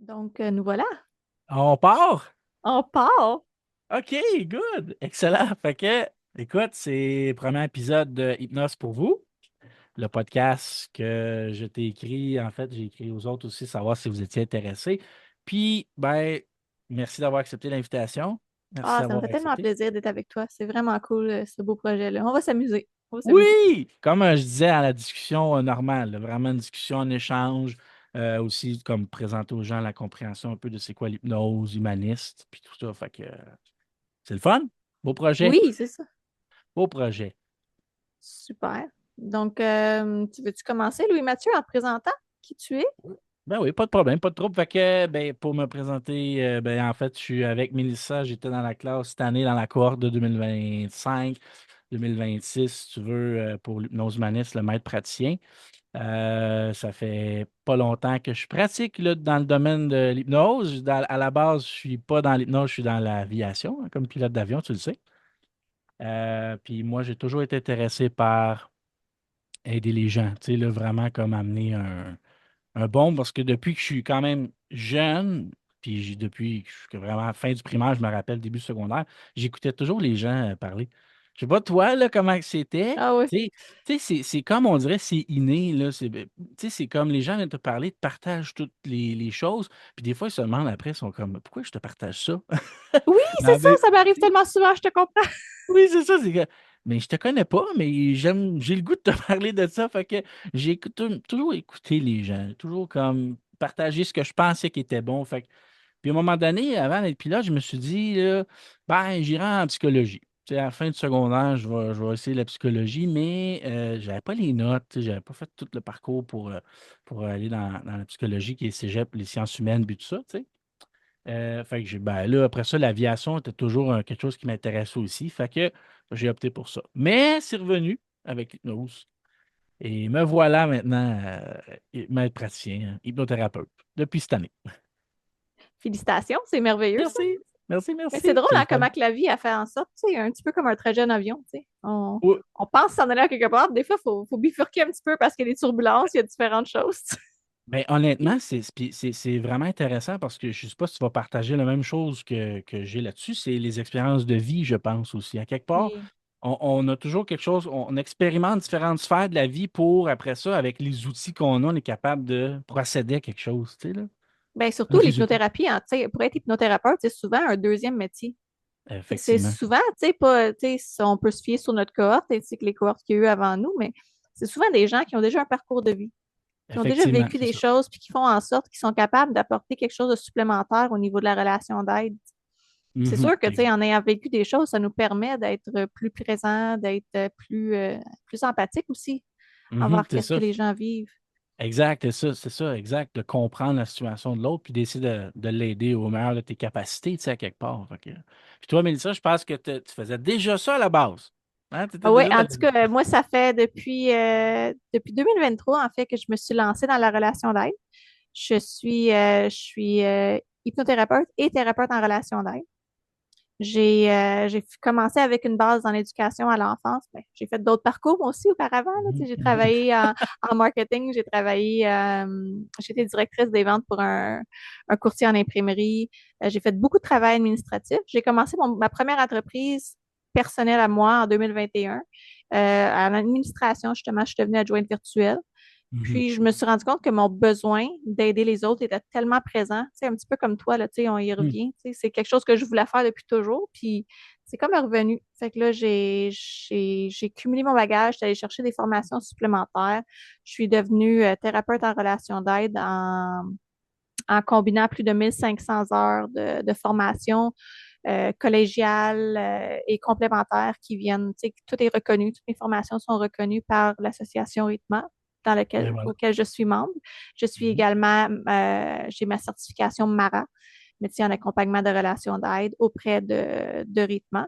Donc, nous voilà. On part? On part. OK, good. Excellent. Fait que, écoute, c'est le premier épisode de Hypnose pour vous, le podcast que je t'ai écrit. En fait, j'ai écrit aux autres aussi, savoir si vous étiez intéressés. Puis, ben, merci d'avoir accepté l'invitation. Merci Ah, ça me d'avoir fait tellement accepté. plaisir d'être avec toi. C'est vraiment cool, ce beau projet-là. On va s'amuser. On va s'amuser. Oui! Comme je disais à la discussion normale, là, vraiment une discussion en échange, aussi comme présenter aux gens la compréhension un peu de c'est quoi l'hypnose humaniste, puis tout ça. Fait que c'est le fun. Beau projet. Oui, c'est ça. Beau projet. Super. Donc, tu veux-tu commencer, Louis-Mathieu, en te présentant qui tu es? Ben oui, pas de problème, pas de trouble. Fait que, ben, pour me présenter, ben, en fait, je suis avec Mélissa. J'étais dans la classe cette année, dans la cohorte de 2025-2026, si tu veux, pour l'hypnose humaniste, le maître praticien. Ça fait pas longtemps que je pratique là, dans le domaine de l'hypnose. À la base, je suis pas dans l'hypnose, je suis dans l'aviation, hein, comme pilote d'avion, tu le sais. Puis moi, j'ai toujours été intéressé par aider les gens, tu sais, là, vraiment comme amener un bon, parce que depuis que je suis quand même jeune, puis depuis que je suis vraiment à la fin du primaire, je me rappelle, début secondaire, j'écoutais toujours les gens parler. Je sais pas, toi, là, comment que c'était. Ah oui. C'est comme on dirait, c'est inné, là. C'est comme les gens viennent te parler, te partagent toutes les choses, puis des fois, ils se demandent après, ils sont comme, pourquoi je te partage ça? Oui, c'est Non, ça, mais, ça m'arrive tu sais, tellement souvent, je te comprends. oui, c'est ça, c'est que, mais je te connais pas, mais j'ai le goût de te parler de ça, fait que toujours écouté les gens, toujours comme partager ce que je pensais qui était bon, fait que, puis à un moment donné, avant d'être pilote, je me suis dit, là, ben, j'irai en psychologie. Tu sais, à la fin du secondaire, je vais essayer la psychologie, mais j'avais pas les notes, tu sais, j'avais pas fait tout le parcours pour aller dans la psychologie qui est cégep, les sciences humaines, puis tout ça, tu sais. Fait que ben là, après ça, l'aviation était toujours quelque chose qui m'intéressait aussi. Fait que j'ai opté pour ça. Mais c'est revenu avec l'hypnose. Et me voilà maintenant maître praticien, hein, hypnothérapeute, depuis cette année. Félicitations, c'est merveilleux, ça. Merci, merci, Mais c'est merci. drôle, C'est le hein, fun. comment que la vie a fait en sorte, tu sais, un petit peu comme un très jeune avion, tu sais. Oui. On pense s'en aller à quelque part. Des fois, il faut bifurquer un petit peu parce qu'il y a des turbulences, il y a différentes choses. Ben, honnêtement, c'est vraiment intéressant parce que je ne sais pas si tu vas partager la même chose que j'ai là-dessus. C'est les expériences de vie, je pense aussi. À quelque part, Oui. on a toujours quelque chose, on expérimente différentes sphères de la vie pour, après ça, avec les outils qu'on a, on est capable de procéder à quelque chose, tu sais, là. Bien, Un surtout résultat. l'hypnothérapie, hein, tu sais, pour être hypnothérapeute, c'est souvent un deuxième métier. C'est Effectivement. souvent, tu sais, pas, tu sais, on peut se fier sur notre cohorte ainsi que les cohortes qu'il y a eu avant nous, mais c'est souvent des gens qui ont déjà un parcours de vie, qui ont déjà Effectivement, vécu c'est des ça. choses, puis qui font en sorte qu'ils sont capables d'apporter quelque chose de supplémentaire au niveau de la relation d'aide. C'est Mhm. sûr que, tu sais, en ayant vécu des choses, ça nous permet d'être plus présent, d'être plus empathique aussi Mhm, envers c'est qu'est-ce que ça. les gens vivent. Exact, c'est ça, exact. De comprendre la situation de l'autre puis d'essayer de l'aider au meilleur de tes capacités, tu sais, à quelque part. Puis toi, Mélissa, je pense que tu faisais déjà ça à la base. Hein? Tu étais Oui, déjà en tout cas, moi, ça fait depuis 2023, en fait, que je me suis lancée dans la relation d'aide. Je suis hypnothérapeute et thérapeute en relation d'aide. J'ai commencé avec une base dans l'éducation à l'enfance. Ben, j'ai fait d'autres parcours moi aussi auparavant. Là, tu sais, Mhm, j'ai mhm. travaillé en marketing, j'étais directrice des ventes pour un courtier en imprimerie. J'ai fait beaucoup de travail administratif. J'ai commencé ma première entreprise personnelle à moi en 2021. En administration, justement, je suis devenue adjointe virtuelle. Mhm. Puis je me suis rendu compte que mon besoin d'aider les autres était tellement présent, tu sais, un petit peu comme toi, là, tu sais, on y Mhm. revient. Tu sais, c'est quelque chose que je voulais faire depuis toujours. Puis c'est comme un revenu. Fait que là, j'ai cumulé mon bagage, j'étais allée chercher des formations supplémentaires. Je suis devenue thérapeute en relation d'aide en combinant plus de 1500 heures de formation collégiale et complémentaire qui viennent, tu sais, tout est reconnu, toutes mes formations sont reconnues par l'association RITMA Et voilà. auquel je suis membre. Je suis Mhm. également, j'ai ma certification MARA, métier en accompagnement de relations d'aide auprès de RITMA.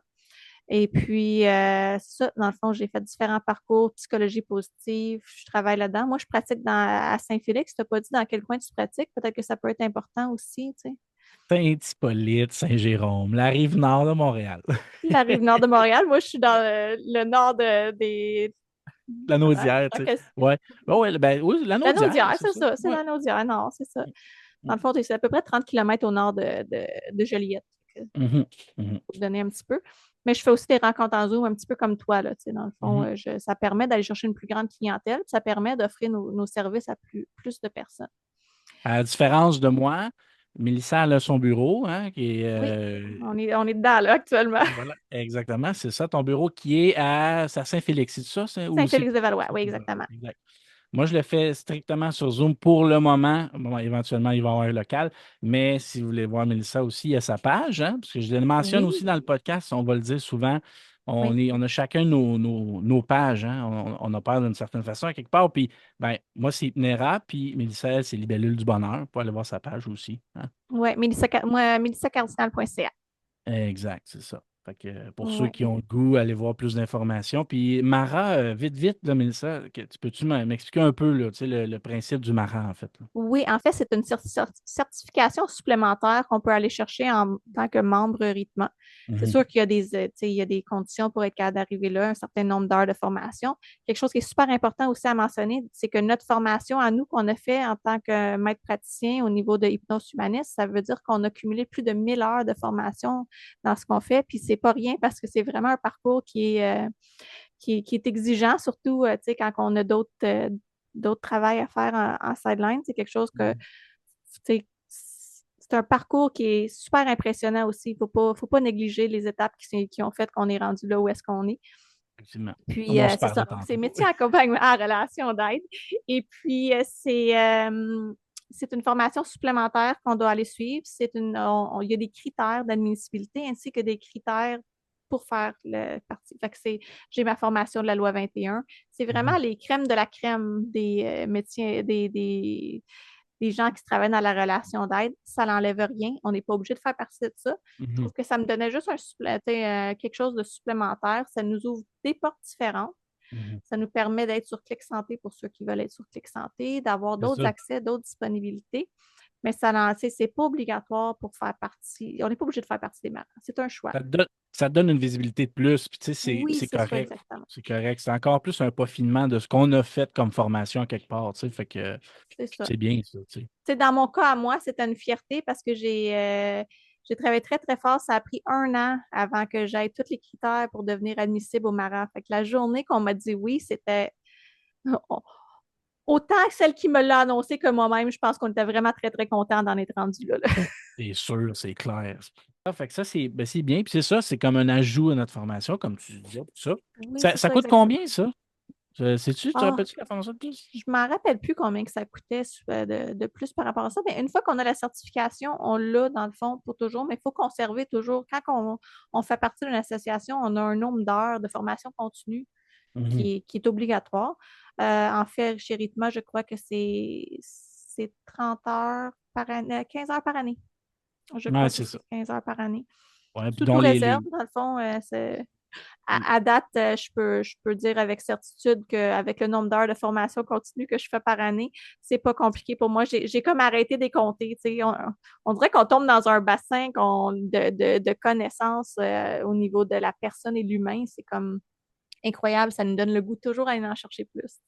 Et puis, ça, dans le fond, j'ai fait différents parcours, psychologie positive, je travaille là-dedans. Moi, je pratique à Saint-Félix. Tu n'as pas dit dans quel coin tu pratiques. Peut-être que ça peut être important aussi, tu sais. Saint-Hippolyte, Saint-Jérôme, la rive nord de Montréal. La rive nord de Montréal. Moi, je suis dans le nord des. La Attends, Naudière, tu sais. Ouais. Ouais, ben, oui, la la Naudière, Naudière, c'est c'est ça. ça. C'est Ouais. la Naudière, non, c'est ça. Dans le fond, c'est à peu près 30 kilomètres au nord de Joliette, Mhm. Mhm. pour vous donner un petit peu. Mais je fais aussi des rencontres en Zoom un petit peu comme toi, là, dans le fond. Mhm. Ça permet d'aller chercher une plus grande clientèle, ça permet d'offrir nos services à plus de personnes. À la différence de moi, Mélissa elle a son bureau, hein, qui est Oui, on est dedans, là, actuellement. voilà, exactement, c'est ça, ton bureau qui est à Saint-Félix, c'est ça, ou c'est Saint-Félix-de-Valois, oui, exactement. exact. Moi, je le fais strictement sur Zoom pour le moment. Bon, éventuellement, il va y avoir un local. Mais si vous voulez voir Mélissa aussi, il y a sa page, hein, parce que je le mentionne aussi Oui, dans le podcast, on va le dire souvent. oui. On a chacun nos pages. Hein, on a peur d'une certaine façon, à quelque part. Puis, ben, moi, c'est Itinéra, puis Mélissa, elle, c'est Libellule du Bonheur. Pour aller voir sa page aussi. Hein. Oui, moi, mélissacardinal.ca. Exact, c'est ça. Fait que pour ceux Ouais. qui ont le goût, allez voir plus d'informations. Puis Mara, vite, vite, là, Mélissa, peux-tu m'expliquer un peu là, tu sais, le principe du Mara, en fait? Là? Oui, en fait, c'est une certification supplémentaire qu'on peut aller chercher en tant que membre rythme. C'est Mhm, sûr qu'il y a il y a des conditions pour être capable d'arriver là, un certain nombre d'heures de formation. Quelque chose qui est super important aussi à mentionner, c'est que notre formation à nous qu'on a fait en tant que maître praticien au niveau de hypnose humaniste, ça veut dire qu'on a cumulé plus de 1000 heures de formation dans ce qu'on fait. Puis c'est pas rien parce que c'est vraiment un parcours qui est exigeant, surtout quand on a d'autres travails à faire en sideline. C'est quelque chose que c'est un parcours qui est super impressionnant aussi. Faut pas négliger les étapes qui ont fait qu'on est rendu là où est-ce qu'on est. effectivement. Puis, Comme on se c'est parlait ça. C'est tantôt. métier accompagnement en relation d'aide. Et puis, c'est une formation supplémentaire qu'on doit aller suivre. Il y a des critères d'admissibilité ainsi que des critères pour faire le parti. Fait que j'ai ma formation de la loi 21. C'est vraiment Mhm, les crèmes de la crème des métiers, des gens qui travaillent dans la relation d'aide. Ça n'enlève rien. On n'est pas obligé de faire partie de ça. Je mhm, trouve que ça me donnait juste quelque chose de supplémentaire. Ça nous ouvre des portes différentes. mhm. Ça nous permet d'être sur Clic Santé pour ceux qui veulent être sur Clic Santé, d'avoir C'est d'autres ça. accès, d'autres disponibilités. Mais c'est pas obligatoire pour faire partie. On n'est pas obligé de faire partie des marins. C'est un choix. Ça te donne une visibilité de plus. Puis, tu sais, Oui, c'est c'est ça, correct. exactement. C'est correct. C'est encore plus un peaufinement de ce qu'on a fait comme formation quelque part. Tu sais, fait que C'est ça. c'est bien ça. Tu sais. Dans mon cas à moi, c'était une fierté parce que j'ai travaillé très, très fort. Ça a pris 1 an avant que j'aille tous les critères pour devenir admissible au Mara. Fait que la journée qu'on m'a dit oui, c'était autant celle qui me l'a annoncé que moi-même. Je pense qu'on était vraiment très, très contents d'en être rendus là. C'est sûr, c'est clair. Fait que ça, c'est bien. Puis c'est ça, c'est comme un ajout à notre formation, comme tu disais, tout ça. Oui, Ça, c'est ça ça, coûte exactement. combien, ça? Sais-tu, tu te Ah, rappelles-tu la formation de plus? je m'en rappelle plus combien que ça coûtait de plus par rapport à ça. Mais une fois qu'on a la certification, on l'a dans le fond pour toujours, mais il faut conserver toujours. Quand on fait partie d'une association, on a un nombre d'heures de formation continue Mhm. qui est obligatoire. En fait, chez Ritma, je crois que c'est 30 heures par année, 15 heures par année. Je Ouais, crois que c'est ça. c'est 15 heures par année. Ouais, puis Sous tout dont réserve, dans le fond, à date, je peux dire avec certitude qu'avec le nombre d'heures de formation continue que je fais par année, c'est pas compliqué pour moi. J'ai comme arrêté des compter. On dirait qu'on tombe dans un bassin de connaissances au niveau de la personne et de l'humain. C'est comme incroyable. Ça nous donne le goût toujours à aller en chercher plus.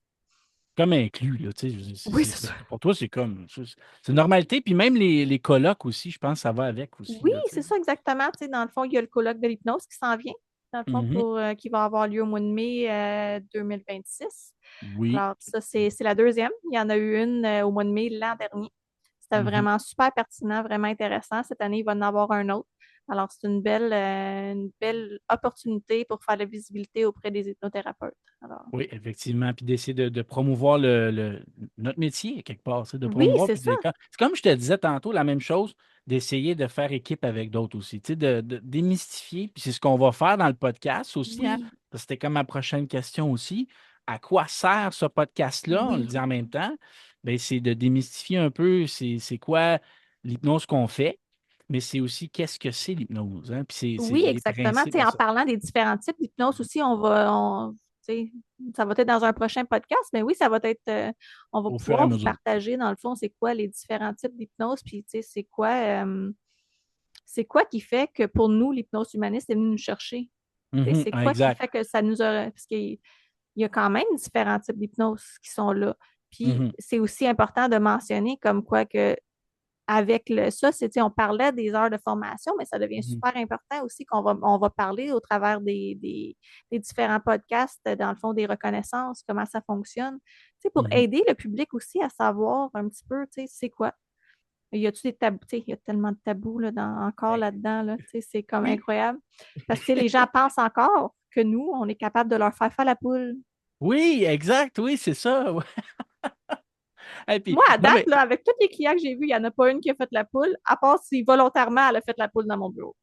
comme inclus, là, tu sais, Oui, c'est ça. pour toi, c'est comme, c'est une normalité, puis même les colocs aussi, je pense que ça va avec aussi, Oui, là, tu sais. c'est ça exactement. Dans le fond, il y a le colloque de l'hypnose qui s'en vient, dans le fond, Mhm. qui va avoir lieu au mois de mai 2026. Oui. Alors, ça, c'est la deuxième. Il y en a eu une au mois de mai l'an dernier. C'était Mhm. vraiment super pertinent, vraiment intéressant. Cette année, il va en avoir un autre. Alors, c'est une belle opportunité pour faire la visibilité auprès des hypnothérapeutes. Alors, Oui, effectivement, puis d'essayer de promouvoir notre métier, quelque part, tu sais, de oui, promouvoir, c'est puis ça. c'est comme je te disais tantôt, la même chose, d'essayer de faire équipe avec d'autres aussi, tu sais, de démystifier, puis c'est ce qu'on va faire dans le podcast aussi, hein, Oui, parce que c'était comme ma prochaine question aussi. À quoi sert ce podcast-là? On le oui. dit en même temps, bien, c'est de démystifier un peu c'est quoi l'hypnose qu'on fait, mais c'est aussi qu'est-ce que c'est l'hypnose, hein, puis c'est Oui, les exactement. principes à En ça. parlant des différents types d'hypnose aussi, tu sais, ça va être dans un prochain podcast, mais oui, on va Au fur et à pouvoir vous mesure. partager, dans le fond, c'est quoi les différents types d'hypnose, puis tu sais, c'est quoi qui fait que pour nous, l'hypnose humaniste est venue nous chercher? Tu sais, Mhm, c'est quoi qui exact. fait que ça nous a. Parce qu'il y a quand même différents types d'hypnose qui sont là. Puis Mhm. c'est aussi important de mentionner comme quoi que avec ça, on parlait des heures de formation, mais ça devient Mhm. super important aussi on va parler au travers des différents podcasts, dans le fond, des reconnaissances, comment ça fonctionne, pour Mhm. aider le public aussi à savoir un petit peu, c'est quoi. Y a-tu des tabous? Il y a tellement de tabous là, encore Ben, là-dedans, là, c'est comme oui. incroyable. Parce que les gens pensent encore que nous, on est capable de leur faire faire la poule. Oui, exact, oui, c'est ça. Ouais. Et puis, Moi, à non, date, mais là, avec tous les clients que j'ai vus, il n'y en a pas une qui a fait la poule, à part si volontairement elle a fait la poule dans mon bureau.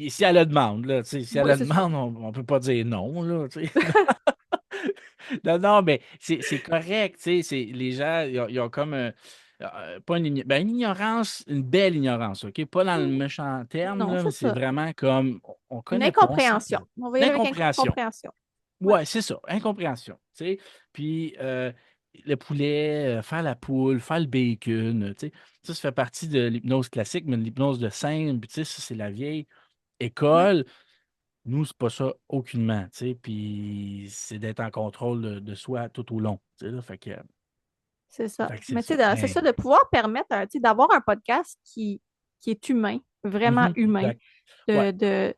si elle le demande, là, si elle Oui, le c'est ça. demande, on ne peut pas dire non, là, tu sais. Non, non, mais c'est correct, tu sais, les gens, ils ont comme, pas une ignorance, une belle ignorance, OK? Pas dans le méchant terme, Non, là, mais c'est c'est ça. vraiment comme, on ne Une connaît pas, on sait pas. incompréhension. On va y aller avec L'incompréhension. incompréhension. Ouais, Ouais, c'est ça, incompréhension, tu sais. Puis, le poulet, faire la poule, faire le bacon, tu sais, ça fait partie de l'hypnose classique, mais l'hypnose de scène, puis tu sais, ça, c'est la vieille ouais, école. Nous, c'est pas ça aucunement, tu sais, puis c'est d'être en contrôle de soi tout au long, tu sais, là, c'est ça. fait que c'est Mais ça. c'est Mais, ça, de pouvoir permettre d'avoir un podcast qui est humain, vraiment humain, exact. Ouais, de,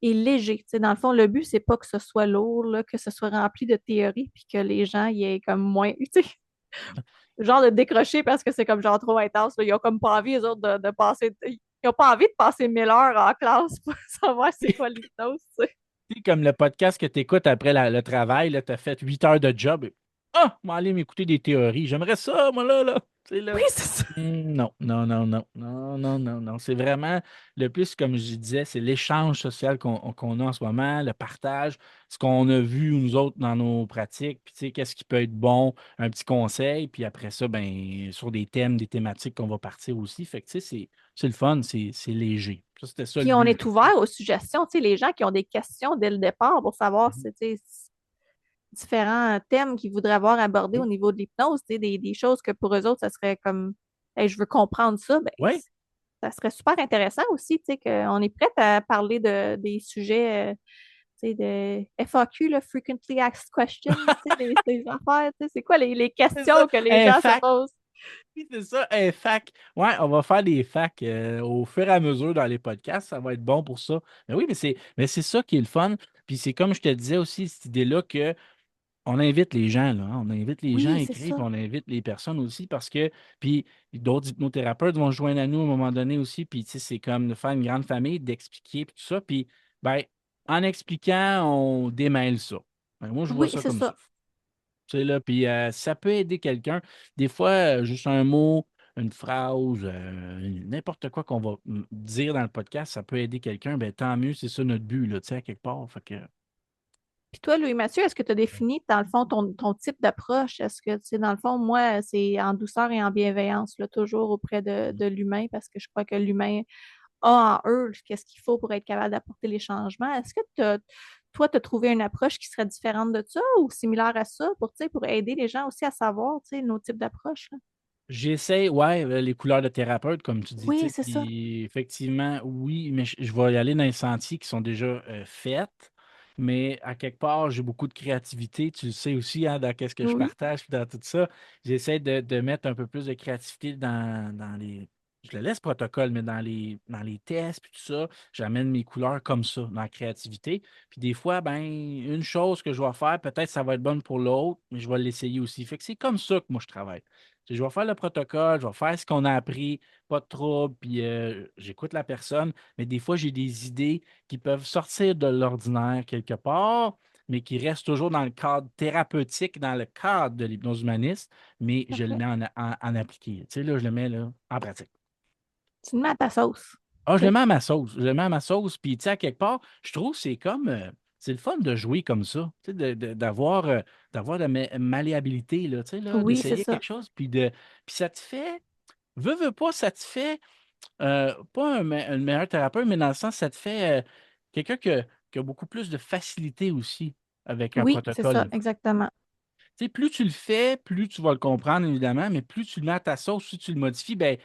et léger. Dans le fond, le but, c'est pas que ce soit lourd, là, que ce soit rempli de théories, puis que les gens y aient comme moins, genre de décrocher parce que c'est comme genre trop intense. Là. Ils ont comme pas envie, les autres, de passer. Ils ont pas envie de passer 1 000 heures en classe pour savoir c'est quoi l'hypnose, tu sais. tu sais, comme le podcast que tu écoutes après le travail, tu as fait 8 heures de job. Ah, je vais aller m'écouter des théories. J'aimerais ça, moi, là. Tu sais, là. Oui, c'est ça. Non, non, non, non, non, non, non, non. C'est vraiment le plus, comme je disais, c'est l'échange social qu'on a en ce moment, le partage, ce qu'on a vu, nous autres, dans nos pratiques, puis tu sais, qu'est-ce qui peut être bon, un petit conseil, puis après ça, ben, sur des thèmes, des thématiques qu'on va partir aussi. Fait que, tu sais, c'est le fun, c'est léger. Ça, c'était ça le Puis on but. est ouvert aux suggestions, les gens qui ont des questions dès le départ pour savoir Mhm. différents thèmes qu'ils voudraient avoir abordés au Oui. niveau de l'hypnose, des choses que pour eux autres, ça serait comme hey, je veux comprendre ça, ben, Oui. ça serait super intéressant aussi, qu'on est prêt à parler des sujets de FAQ, là, Frequently Asked Questions, des affaires, c'est quoi les C'est ça, questions que les un gens se fac. posent? Oui, c'est ça, un fac. Ouais, on va faire des facs au fur et à mesure dans les podcasts. Ça va être bon pour ça. Mais oui, mais c'est ça qui est le fun. Puis c'est comme je te disais aussi, cette idée-là que on invite les gens, là, hein. On invite les gens à Oui, c'est écrire, puis ça. on invite les personnes aussi parce que, puis d'autres hypnothérapeutes vont se joindre à nous à un moment donné aussi. Puis, tu sais, c'est comme de faire une grande famille, d'expliquer, puis tout ça. Puis, ben, en expliquant, on démêle ça. Ben, moi, je vois Oui, ça c'est comme ça. ça. Tu sais, là, puis ça peut aider quelqu'un. Des fois, juste un mot, une phrase, n'importe quoi qu'on va dire dans le podcast, ça peut aider quelqu'un. Ben, tant mieux, c'est ça notre but, là, tu sais, à quelque part. Fait que, Puis toi, Louis-Mathieu, est-ce que tu as défini, dans le fond, ton type d'approche? Est-ce que, dans le fond, moi, c'est en douceur et en bienveillance, là, toujours auprès de l'humain, parce que je crois que l'humain a en eux qu'est-ce qu'il faut pour être capable d'apporter les changements. Est-ce que toi, tu as trouvé une approche qui serait différente de ça ou similaire à ça pour aider les gens aussi à savoir, nos types d'approches, là? j'essaie, ouais, les couleurs de thérapeute, comme tu dis, tu Oui, sais, c'est ça. puis effectivement, oui, mais je vais y aller dans les sentiers qui sont déjà faits. Mais à quelque part, j'ai beaucoup de créativité. Tu le sais aussi, hein, dans qu'est-ce que je Oui. partage, puis dans tout ça. J'essaie de mettre un peu plus de créativité dans les. Je le laisse protocole, mais dans les tests, puis tout ça, j'amène mes couleurs comme ça, dans la créativité. Puis des fois, ben, une chose que je vais faire, peut-être ça va être bonne pour l'autre, mais je vais l'essayer aussi. Fait que c'est comme ça que moi je travaille. Je vais faire le protocole, je vais faire ce qu'on a appris, pas de trouble, puis j'écoute la personne, mais des fois, j'ai des idées qui peuvent sortir de l'ordinaire quelque part, mais qui restent toujours dans le cadre thérapeutique, dans le cadre de l'hypnose humaniste, mais je le Parfait. mets en appliqué. Tu sais, là, je le mets là, en pratique. Tu le mets à ta sauce. Ah, je Tu le sais. mets à ma sauce. Je le mets à ma sauce, puis tu sais, à quelque part, je trouve que c'est comme. C'est le fun de jouer comme ça, tu sais, d'avoir de la malléabilité, là, tu sais, là, Oui, c'est d'essayer ça. quelque chose, puis ça te fait. Veux pas, ça te fait pas un meilleur thérapeute, mais dans le sens, ça te fait quelqu'un qui a beaucoup plus de facilité aussi avec un Oui, c'est ça, protocole. exactement. Tu sais, plus tu le fais, plus tu vas le comprendre, évidemment, mais plus tu le mets à ta sauce, si tu le modifies, ben,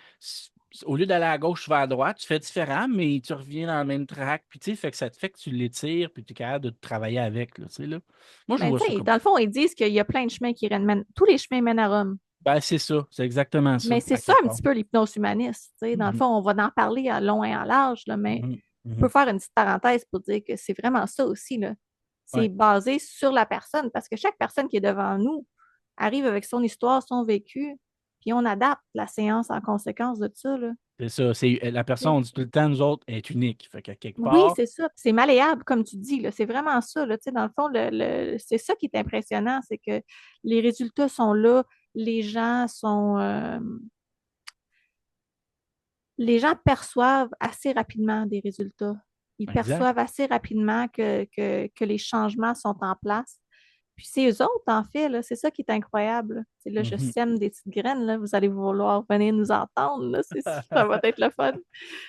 au lieu d'aller à gauche, tu vas à droite, tu fais différent, mais tu reviens dans le même track, puis tu sais, fait que ça te fait que tu l'étires, puis tu es capable de travailler avec, là, tu sais, là. Moi, je Mais vois tu ça sais, comme dans ça. le fond, ils disent qu'il y a plein de chemins qui mènent. Tous les chemins mènent à Rome. Ben, c'est ça. C'est exactement ça, Mais c'est à ça quelque un part. petit peu l'hypnose humaniste. Tu sais. Dans le Mhm, fond, on va en parler à long et à large, là, mais mhm, je peux mhm. faire une petite parenthèse pour dire que c'est vraiment ça aussi, là. C'est Ouais, basé sur la personne parce que chaque personne qui est devant nous arrive avec son histoire, son vécu, puis on adapte la séance en conséquence de ça, là. c'est ça. La personne, on dit tout le temps, nous autres, est unique. Fait qu'à quelque Oui, part, c'est ça. C'est malléable, comme tu dis, là. C'est vraiment ça, là. Tu sais, dans le fond, c'est ça qui est impressionnant, c'est que les résultats sont là, les gens sont, les gens perçoivent assez rapidement des résultats. Ils exact. perçoivent assez rapidement que les changements sont en place. Puis c'est eux autres, en fait, là, c'est ça qui est incroyable. Là, c'est là, je Mhm. sème des petites graines, là, vous allez vouloir venir nous entendre, là, ça va être le fun.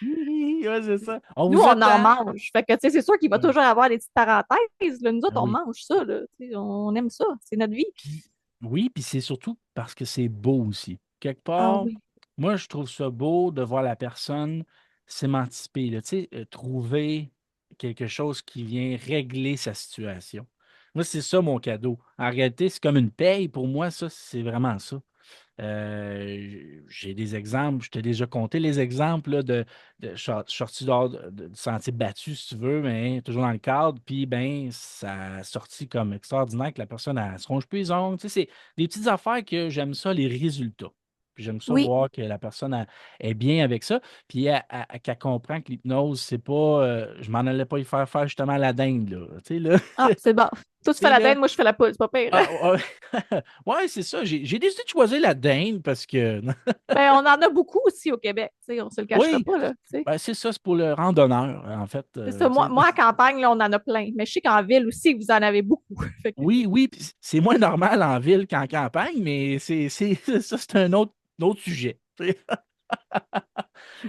Ouais, c'est ça. On Nous, vous on en attend. mange. Fait que, tu sais, c'est sûr qu'il va Ouais. toujours avoir des petites parenthèses. Là. Nous Ben autres, on oui. mange ça. Là. Tu sais, on aime ça. C'est notre vie. Puis, oui, puis c'est surtout parce que c'est beau aussi. Quelque Ah part, oui. moi, je trouve ça beau de voir la personne s'émanciper, là, tu sais, trouver quelque chose qui vient régler sa situation. Moi, c'est ça mon cadeau. En réalité, c'est comme une paye pour moi, ça, c'est vraiment ça. J'ai des exemples, je t'ai déjà compté les exemples là, je suis sorti dehors du sentier battu, si tu veux, mais toujours dans le cadre, puis ben, ça a sorti comme extraordinaire que la personne elle, se ronge plus les ongles. Tu sais, c'est des petites affaires que j'aime ça, les résultats. Puis j'aime ça Oui. voir que la personne est bien avec ça, puis qu'elle comprend que l'hypnose, c'est pas. Je m'en allais pas y faire justement la dinde, là. Tu sais, là. Ah, c'est bon. Toi, tu Tu fais sais, la là. dinde, moi, je fais la poule. C'est pas pire. Ah, ouais, ouais, c'est ça. J'ai décidé de choisir la dinde parce que. Ben, on en a beaucoup aussi au Québec. Tu sais, on se le cachera Oui, pas. Là, tu sais. ben, c'est ça, c'est pour le randonneur, en fait. C'est ça. Tu Moi, sais. moi, en campagne, là, on en a plein. Mais je sais qu'en ville aussi, vous en avez beaucoup. Fait que- Oui, oui, puis c'est moins normal en ville qu'en campagne, mais ça, c'est un autre sujet. Tu sais.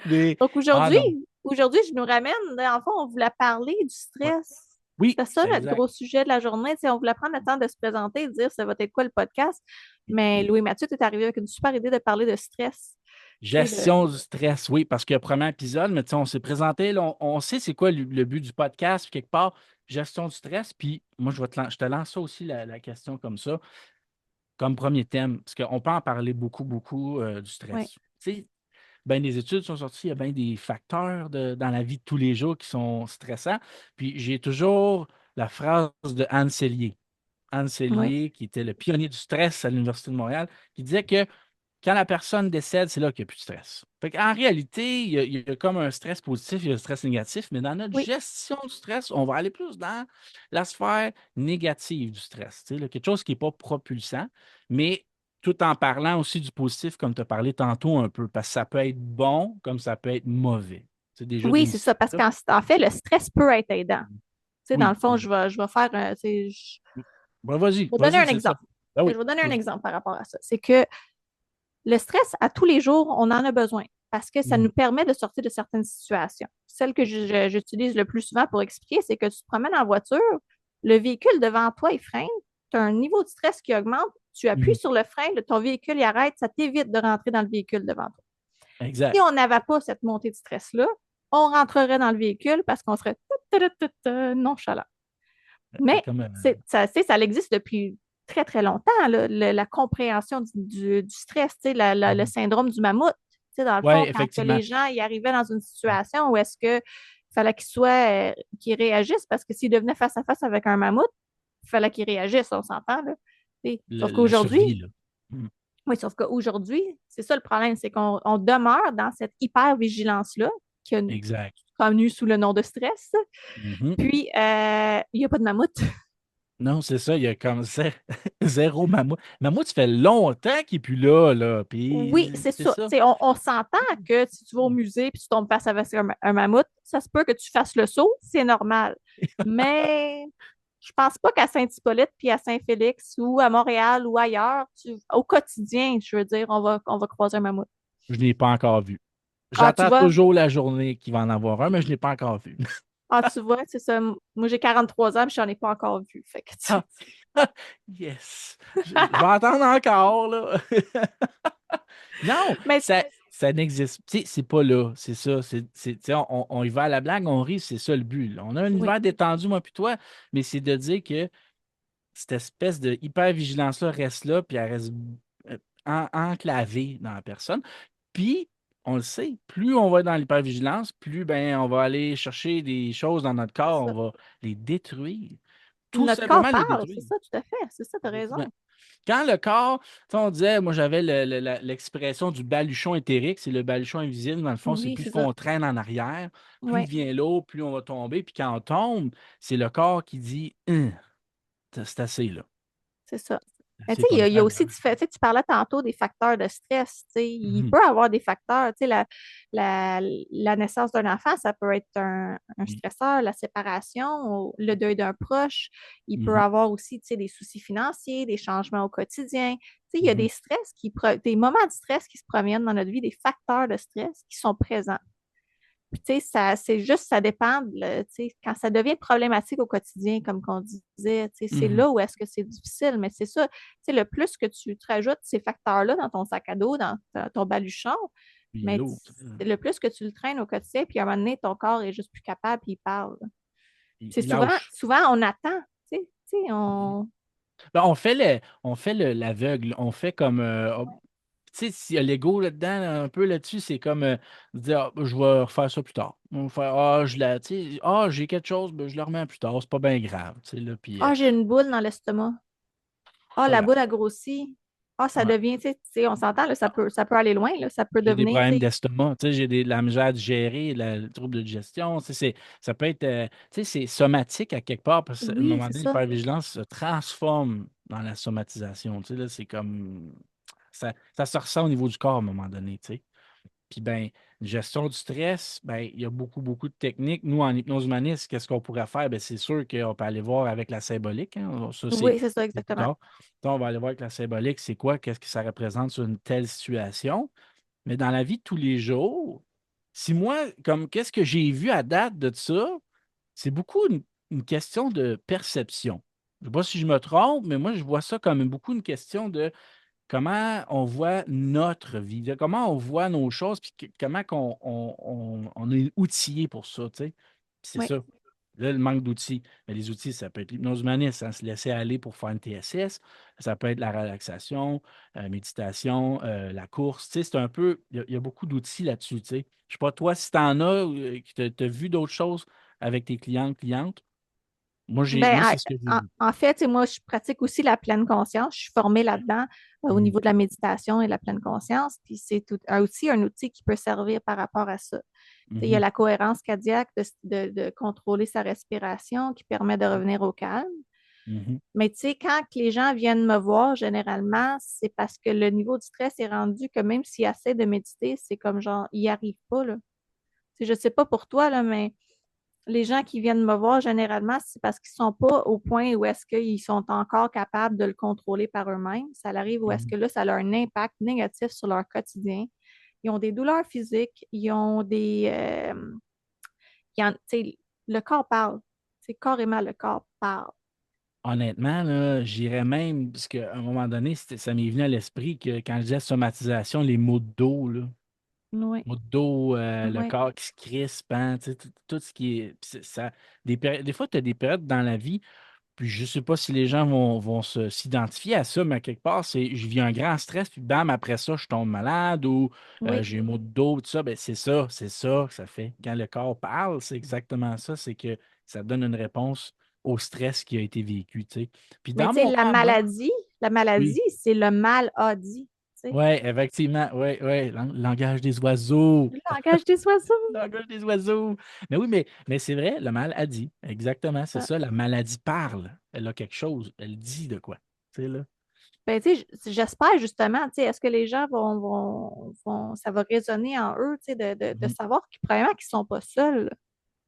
Mais, Donc ah aujourd'hui, non. aujourd'hui, je nous ramène, en fond, on voulait parler du Ouais. stress. Oui, C'était ça notre exact. gros sujet de la journée. Tu sais, on voulait prendre le temps de se présenter et de dire ça va être quoi le podcast. Mais Louis-Mathieu, tu es arrivé avec une super idée de parler de stress. Tu sais, Gestion du stress, oui, parce que premier épisode, mais tu sais, on s'est présenté, là, on sait c'est quoi le but du podcast, puis quelque part, gestion du stress, puis moi, je te lance ça aussi, la question comme ça, comme premier thème, parce qu'on peut en parler beaucoup, beaucoup du oui, stress. Tu sais, ben, des études sont sorties, il y a bien des facteurs dans la vie de tous les jours qui sont stressants. Puis j'ai toujours la phrase de Anne Cellier. Anne oui. Cellier, qui était le pionnier du stress à l'Université de Montréal, qui disait que quand la personne décède, c'est là qu'il n'y a plus de stress. Fait en réalité, il y a comme un stress positif, il y a un stress négatif, mais dans notre Oui, gestion du stress, on va aller plus dans la sphère négative du stress. Tu sais, là, quelque chose qui n'est pas propulsant, mais tout en parlant aussi du positif, comme tu as parlé tantôt un peu, parce que ça peut être bon comme ça peut être mauvais. C'est déjà oui, c'est ça. démystifié Parce ça. qu'en fait, le stress peut être aidant. Tu sais, dans le Oui. fond, je vais faire tu sais, Ben, je vas-y, vais donner vas-y, un c'est ça. exemple. Ben Je oui, vais donner un vas-y. exemple par rapport à ça. C'est que le stress, à tous les jours, on en a besoin parce que ça nous Mhm. permet de sortir de certaines situations. Celle que j'utilise le plus souvent pour expliquer, c'est que tu te promènes en voiture, le véhicule devant toi, il freine, tu as un niveau de stress qui augmente, tu appuies Mhm. sur le frein, ton véhicule il arrête, ça t'évite de rentrer dans le véhicule devant toi. Si Exact. on n'avait pas cette montée de stress-là, on rentrerait dans le véhicule parce qu'on serait nonchalant. Mais Comme, ça, ça existe depuis très, très longtemps, là, la compréhension du stress, le mhm. syndrome du mammouth. Tu sais, dans le Ouais, fond, quand que effectivement. les gens y arrivaient dans une situation où est-ce que fallait qu'ils réagissent, parce que s'ils devenaient face à face avec un mammouth, il fallait qu'ils réagissent, on s'entend, là. Tu sais, sauf La qu'aujourd'hui, survie, là. Mhm. oui, sauf qu'aujourd'hui, c'est ça le problème, c'est qu'on demeure dans cette hyper-vigilance-là, qui est Exact. connue sous le nom de stress. Mhm. Puis, il n'y a pas de mammouth. Non, c'est ça, il y a comme zéro mammouth. Mammouth, ça fait longtemps qu'il n'est plus là, là. Oui, Puis c'est c'est ça. ça. On s'entend que si tu vas au musée et tu tombes face à un mammouth, ça se peut que tu fasses le saut, c'est normal. Mais je pense pas qu'à Saint-Hippolyte puis à Saint-Félix ou à Montréal ou ailleurs, au quotidien, je veux dire, on va croiser un mammouth. Je ne l'ai pas encore vu. Ah, tu J'attends vois? toujours la journée qu'il va en avoir un, mais je ne l'ai pas encore vu. Ah, tu vois, c'est ça. Moi, j'ai 43 ans, puis je n'en ai pas encore vu. Fait que, Ah, yes! Je vais attendre encore, là. Non, Mais ça n'existe. Tu sais, c'est pas là. C'est ça. Tu sais, on y va à la blague, on rit, c'est ça le but, là. On a un oui, univers détendu, moi puis toi, mais c'est de dire que cette espèce de hyper-vigilance-là reste là, puis elle reste. enclavé dans la personne. Puis, on le sait, plus on va dans l'hypervigilance, plus ben, on va aller chercher des choses dans notre C'est corps, on ça. va les détruire. Puis Tout notre corps simplement les parle, c'est détruire. ça, tout à fait. C'est ça, t'as raison. Effectivement. Quand le corps, tu sais, on disait, moi j'avais l'expression du baluchon éthérique, c'est le baluchon invisible, dans le fond, c'est Oui, plus c'est ça. qu'on traîne en arrière, plus Oui, vient l'eau, plus on va tomber, puis quand on tombe, c'est le corps qui dit, c'est assez là, c'est ça. c'est Mais tu assez sais, comme il y ça. a aussi, tu sais, tu parlais tantôt des facteurs de stress. Tu sais, il Mhm. peut avoir des facteurs. Tu sais, la naissance d'un enfant, ça peut être un Oui. stresseur, la séparation, ou le deuil d'un proche. Il peut Mhm. avoir aussi, tu sais, des soucis financiers, des changements au quotidien. Tu sais, il y a Mhm. des stress des moments de stress qui se proviennent dans notre vie, des facteurs de stress qui sont présents. Puis, tu sais, c'est juste, ça dépend, tu sais, quand ça devient problématique au quotidien, comme qu'on disait, tu sais, c'est Mhm. là où est-ce que c'est difficile, mais c'est ça, tu sais, le plus que tu te rajoutes ces facteurs-là dans ton sac à dos, dans ton baluchon, Puis mais l'autre, le plus que tu le traînes au quotidien, puis à un moment donné, ton corps est juste plus capable, puis il parle. C'est il lâche. souvent, on attend, tu sais, Mhm. Ben, on fait l'aveugle, on fait comme, tu sais, s'il y a l'ego là-dedans, là, un peu là-dessus, c'est comme dire, je vais refaire ça plus tard. On va faire, tu sais, j'ai quelque chose, ben, je le remets à plus tard, c'est pas bien grave, tu sais, là, puis j'ai une boule dans l'estomac. c'est pas La grave. boule a grossi. Ça Ouais. devient, on s'entend, là, ça peut aller loin, là, ça peut J'ai des devenir, problèmes d'estomac, tu sais, j'ai de la misère à digérer, le trouble de digestion, tu sais, ça peut être, tu sais, c'est somatique à quelque part, parce qu'à un oui, moment c'est donné, ça. l'hypervigilance se transforme dans la somatisation, tu sais, là, c'est comme, ça se ressent au niveau du corps à un moment donné, tu sais. Puis, ben, gestion du stress, ben, il y a beaucoup, beaucoup de techniques. Nous, en hypnose humaniste, qu'est-ce qu'on pourrait faire? Ben, c'est sûr qu'on peut aller voir avec la symbolique, hein. Ça, Oui, c'est ça, c'est plus exactement. tard. Donc, on va aller voir avec la symbolique, c'est quoi? Qu'est-ce que ça représente sur une telle situation? Mais dans la vie de tous les jours, si moi, comme qu'est-ce que j'ai vu à date de ça, c'est beaucoup une question de perception. Je ne sais pas si je me trompe, mais moi, je vois ça comme beaucoup une question de comment on voit notre vie, de comment on voit nos choses, puis comment on est outillé pour ça, tu sais. Puis c'est Oui. ça. Là, le manque d'outils. Mais les outils, ça peut être l'hypnose humaniste, hein, se laisser aller pour faire une TSS. Ça peut être la relaxation, méditation, la course. Tu sais, c'est un peu. Il y a beaucoup d'outils là-dessus, tu sais. Je sais pas, toi, si tu en as, que tu as vu d'autres choses avec tes clientes. Ben, Moi, c'est ce que j'ai vu. en fait, tu sais, moi, je pratique aussi la pleine conscience. Je suis formée là-dedans au Mhm. niveau de la méditation et de la pleine conscience. Puis c'est aussi un outil qui peut servir par rapport à ça. Tu sais, il y a Mhm. la cohérence cardiaque, de contrôler sa respiration qui permet de revenir au calme. Mhm. Mais tu sais, quand que les gens viennent me voir, généralement, c'est parce que le niveau de stress est rendu que même s'ils essaient de méditer, c'est comme genre, ils n'y arrivent pas, là. Tu sais, je sais pas pour toi, là, mais les gens qui viennent me voir, généralement, c'est parce qu'ils ne sont pas au point où est-ce qu'ils sont encore capables de le contrôler par eux-mêmes. Ça arrive où est-ce Mhm. que là, ça a un impact négatif sur leur quotidien. Ils ont des douleurs physiques, ils ont des... tu sais, le corps parle. C'est carrément le corps parle. Honnêtement, là, j'irais même, parce qu'à un moment donné, ça m'est venu à l'esprit que quand je disais somatisation, les maux de dos, là, Oui, maux de dos, le oui, corps qui se crispe, hein, tu sais, tout ce qui est. Puis ça, des fois, tu as des périodes dans la vie, puis je ne sais pas si les gens vont s'identifier à ça, mais à quelque part, c'est je vis un grand stress, puis bam, après ça, je tombe malade ou oui. j'ai un maux de dos, tout ça. Ben, c'est ça que ça fait. Quand le corps parle, c'est exactement ça, c'est que ça donne une réponse au stress qui a été vécu, tu sais. Puis Mais dans tu sais, mon cas, moi, la maladie, oui, c'est le mal a dit. Tu sais. oui, effectivement, oui, oui, langage des oiseaux. Le langage des oiseaux. Langage des oiseaux. Mais oui, mais c'est vrai, le mal a dit. Exactement, c'est Ah. ça. La maladie parle. Elle a quelque chose. Elle dit de quoi. Tu sais, là. Ben, tu sais, j'espère justement, tu sais, est-ce que les gens ça va résonner en eux, tu sais, de Mhm. savoir premièrement, qu'ils ne sont pas seuls.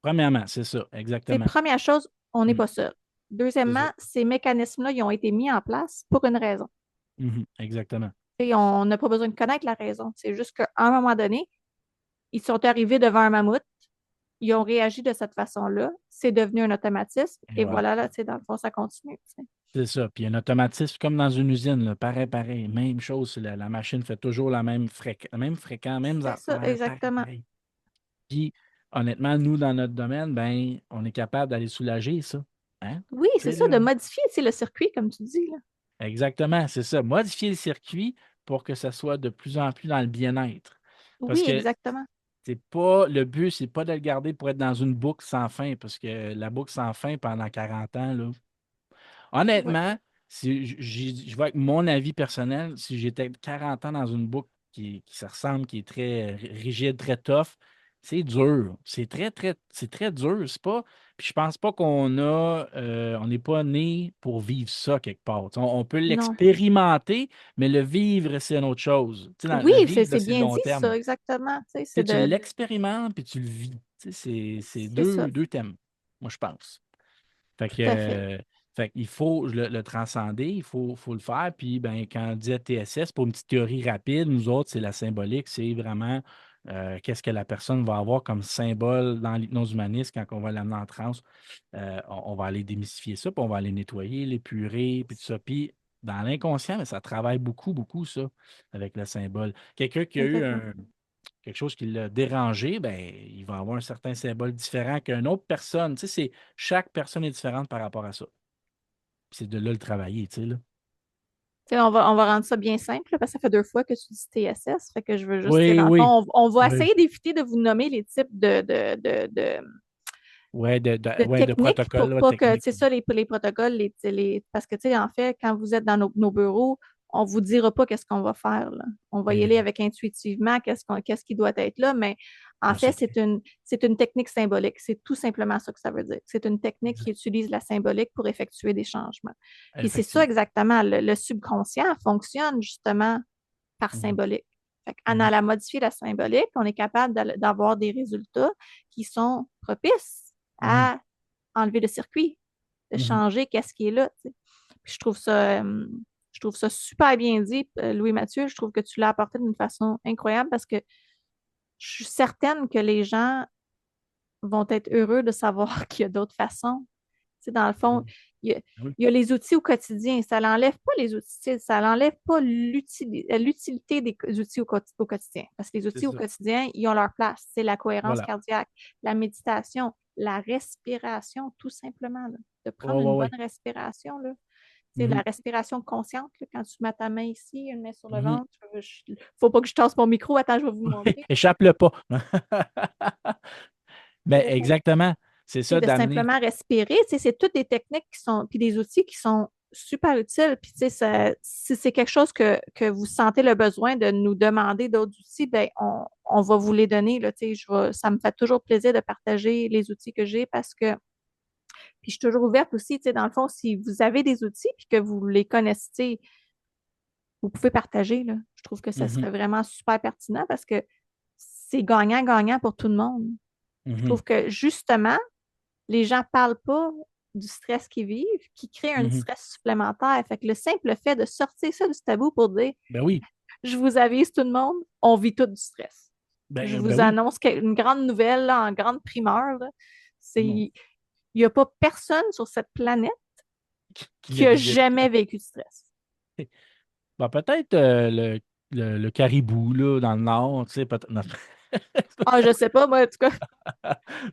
Premièrement, c'est ça, Tu sais, exactement. première chose, on n'est Mm, pas seul. c'est ça. Deuxièmement, ces mécanismes-là, ils ont été mis en place pour une raison. Mhm, exactement. Tu sais, on n'a pas besoin de connaître la raison. C'est juste qu'à un moment donné, ils sont arrivés devant un mammouth, ils ont réagi de cette façon-là, c'est devenu un automatisme, Et et voilà. voilà, là, tu sais, dans le fond, ça continue. Tu sais. C'est ça. Puis un automatisme comme dans une usine, là, pareil, pareil. Même chose. La machine fait toujours la même fréquence, mêmes C'est ça, affaires, pareil, exactement. pareil. Puis, honnêtement, nous, dans notre domaine, ben, on est capable d'aller soulager ça. Hein? Oui, Tu c'est sais, ça, là. de modifier, tu sais, le circuit, comme tu dis, là. Exactement, c'est ça. Modifier le circuit pour que ça soit de plus en plus dans le bien-être. Parce Oui, que exactement. c'est pas, le but, c'est pas de le garder pour être dans une boucle sans fin, parce que la boucle sans fin pendant 40 ans, là, Oui, honnêtement, si je vois avec mon avis personnel, si j'étais 40 ans dans une boucle qui se ressemble, qui est très rigide, très tough, c'est dur. C'est très dur. C'est pas. Puis je pense pas on n'est pas né pour vivre ça quelque part. Tu sais, on peut non. l'expérimenter, mais le vivre, c'est une autre chose. Tu sais, Oui, le vivre, là, c'est c'est le bien long dit, terme. ça, exactement. Tu sais, Tu sais, c'est tu l'expérimentes puis tu le vis. Tu sais, c'est c'est ça, deux thèmes, moi, je pense. Fait que, tout à fait. fait qu'il faut le transcender, faut le faire. Puis, ben, quand on dit TSS, pour une petite théorie rapide, nous autres, c'est la symbolique, c'est vraiment qu'est-ce que la personne va avoir comme symbole dans l'hypnose humaniste quand on va l'amener en transe. On va aller démystifier ça, puis on va aller nettoyer, l'épurer, puis tout ça. Puis, dans l'inconscient, mais ça travaille beaucoup, beaucoup, ça, avec le symbole. Quelqu'un qui a eu Exactement. quelque chose qui l'a dérangé, ben, il va avoir un certain symbole différent qu'une autre personne. Tu sais, chaque personne est différente par rapport à ça. Puis c'est de là le travailler, tu sais, là. Tu sais, on va rendre ça bien simple, là, parce que ça fait 2 fois que tu dis TSS. Fait que je veux juste, tu sais, Oui, dans le oui. fond, on va Oui. essayer d'éviter de vous nommer les types Ouais, de ouais, de techniques protocole, pour là, pas que, technique. c'est ça, les protocoles, parce que, tu sais, en fait, quand vous êtes dans nos bureaux, on vous dira pas qu'est-ce qu'on va faire, là. On va y aller Exact. avec intuitivement qu'est-ce qui doit être là, mais en Un fait, secret. c'est une technique symbolique. C'est tout simplement ça que ça veut dire. C'est une technique qui utilise la symbolique pour effectuer des changements. Puis c'est ça Effectivement. exactement. Le subconscient fonctionne justement par Mhm, symbolique. Fait en mhm, allant modifier la symbolique, on est capable d'avoir des résultats qui sont propices mhm, à enlever le circuit, de mhm. changer qu'est-ce qui est là. Tu sais. Puis je trouve ça super bien dit, Louis-Mathieu. Je trouve que tu l'as apporté d'une façon incroyable parce que je suis certaine que les gens vont être heureux de savoir qu'il y a d'autres façons. Tu sais, dans le fond, Oui. il y a, Oui. il y a les outils au quotidien. Ça n'enlève pas les outils, tu sais, ça n'enlève pas l'utilité des outils au quotidien. Parce que les C'est outils au ça. quotidien, ils ont leur place. C'est la cohérence Voilà. cardiaque, la méditation, la respiration, tout simplement. Là. De Ouais, prendre une ouais, bonne ouais. respiration. Là. C'est la Mhm, respiration consciente, là, quand tu mets ta main ici, une main sur le mhm. ventre. Faut pas que je tasse mon micro. Attends, je vais vous montrer. Échappe-le pas. Ben, Pour exactement. C'est sais, ça de d'amener. simplement respirer. Tu sais, c'est toutes des techniques qui sont, puis des outils qui sont super utiles. Puis, tu sais, si c'est quelque chose que vous sentez le besoin de nous demander d'autres outils, ben on va vous les donner. Là, tu sais, ça me fait toujours plaisir de partager les outils que j'ai parce que, puis je suis toujours ouverte aussi, tu sais, dans le fond, si vous avez des outils puis que vous les connaissez, vous pouvez partager, là. Je trouve que ça Mhm, serait vraiment super pertinent parce que c'est gagnant-gagnant pour tout le monde. Je mhm, trouve que justement, les gens ne parlent pas du stress qu'ils vivent, qui crée un mhm. stress supplémentaire. Fait que le simple fait de sortir ça du tabou pour dire Ben oui. je vous avise tout le monde, on vit tout du stress. Je Ben vous oui. annonce une grande nouvelle là, en grande primeur. Là. Bon. Il n'y a pas personne sur cette planète Qui le qui a vivait. jamais vécu de stress. Ben, peut-être le caribou, là, dans le nord, tu sais, peut-être. Non. Ah, je sais pas, moi, en tout cas,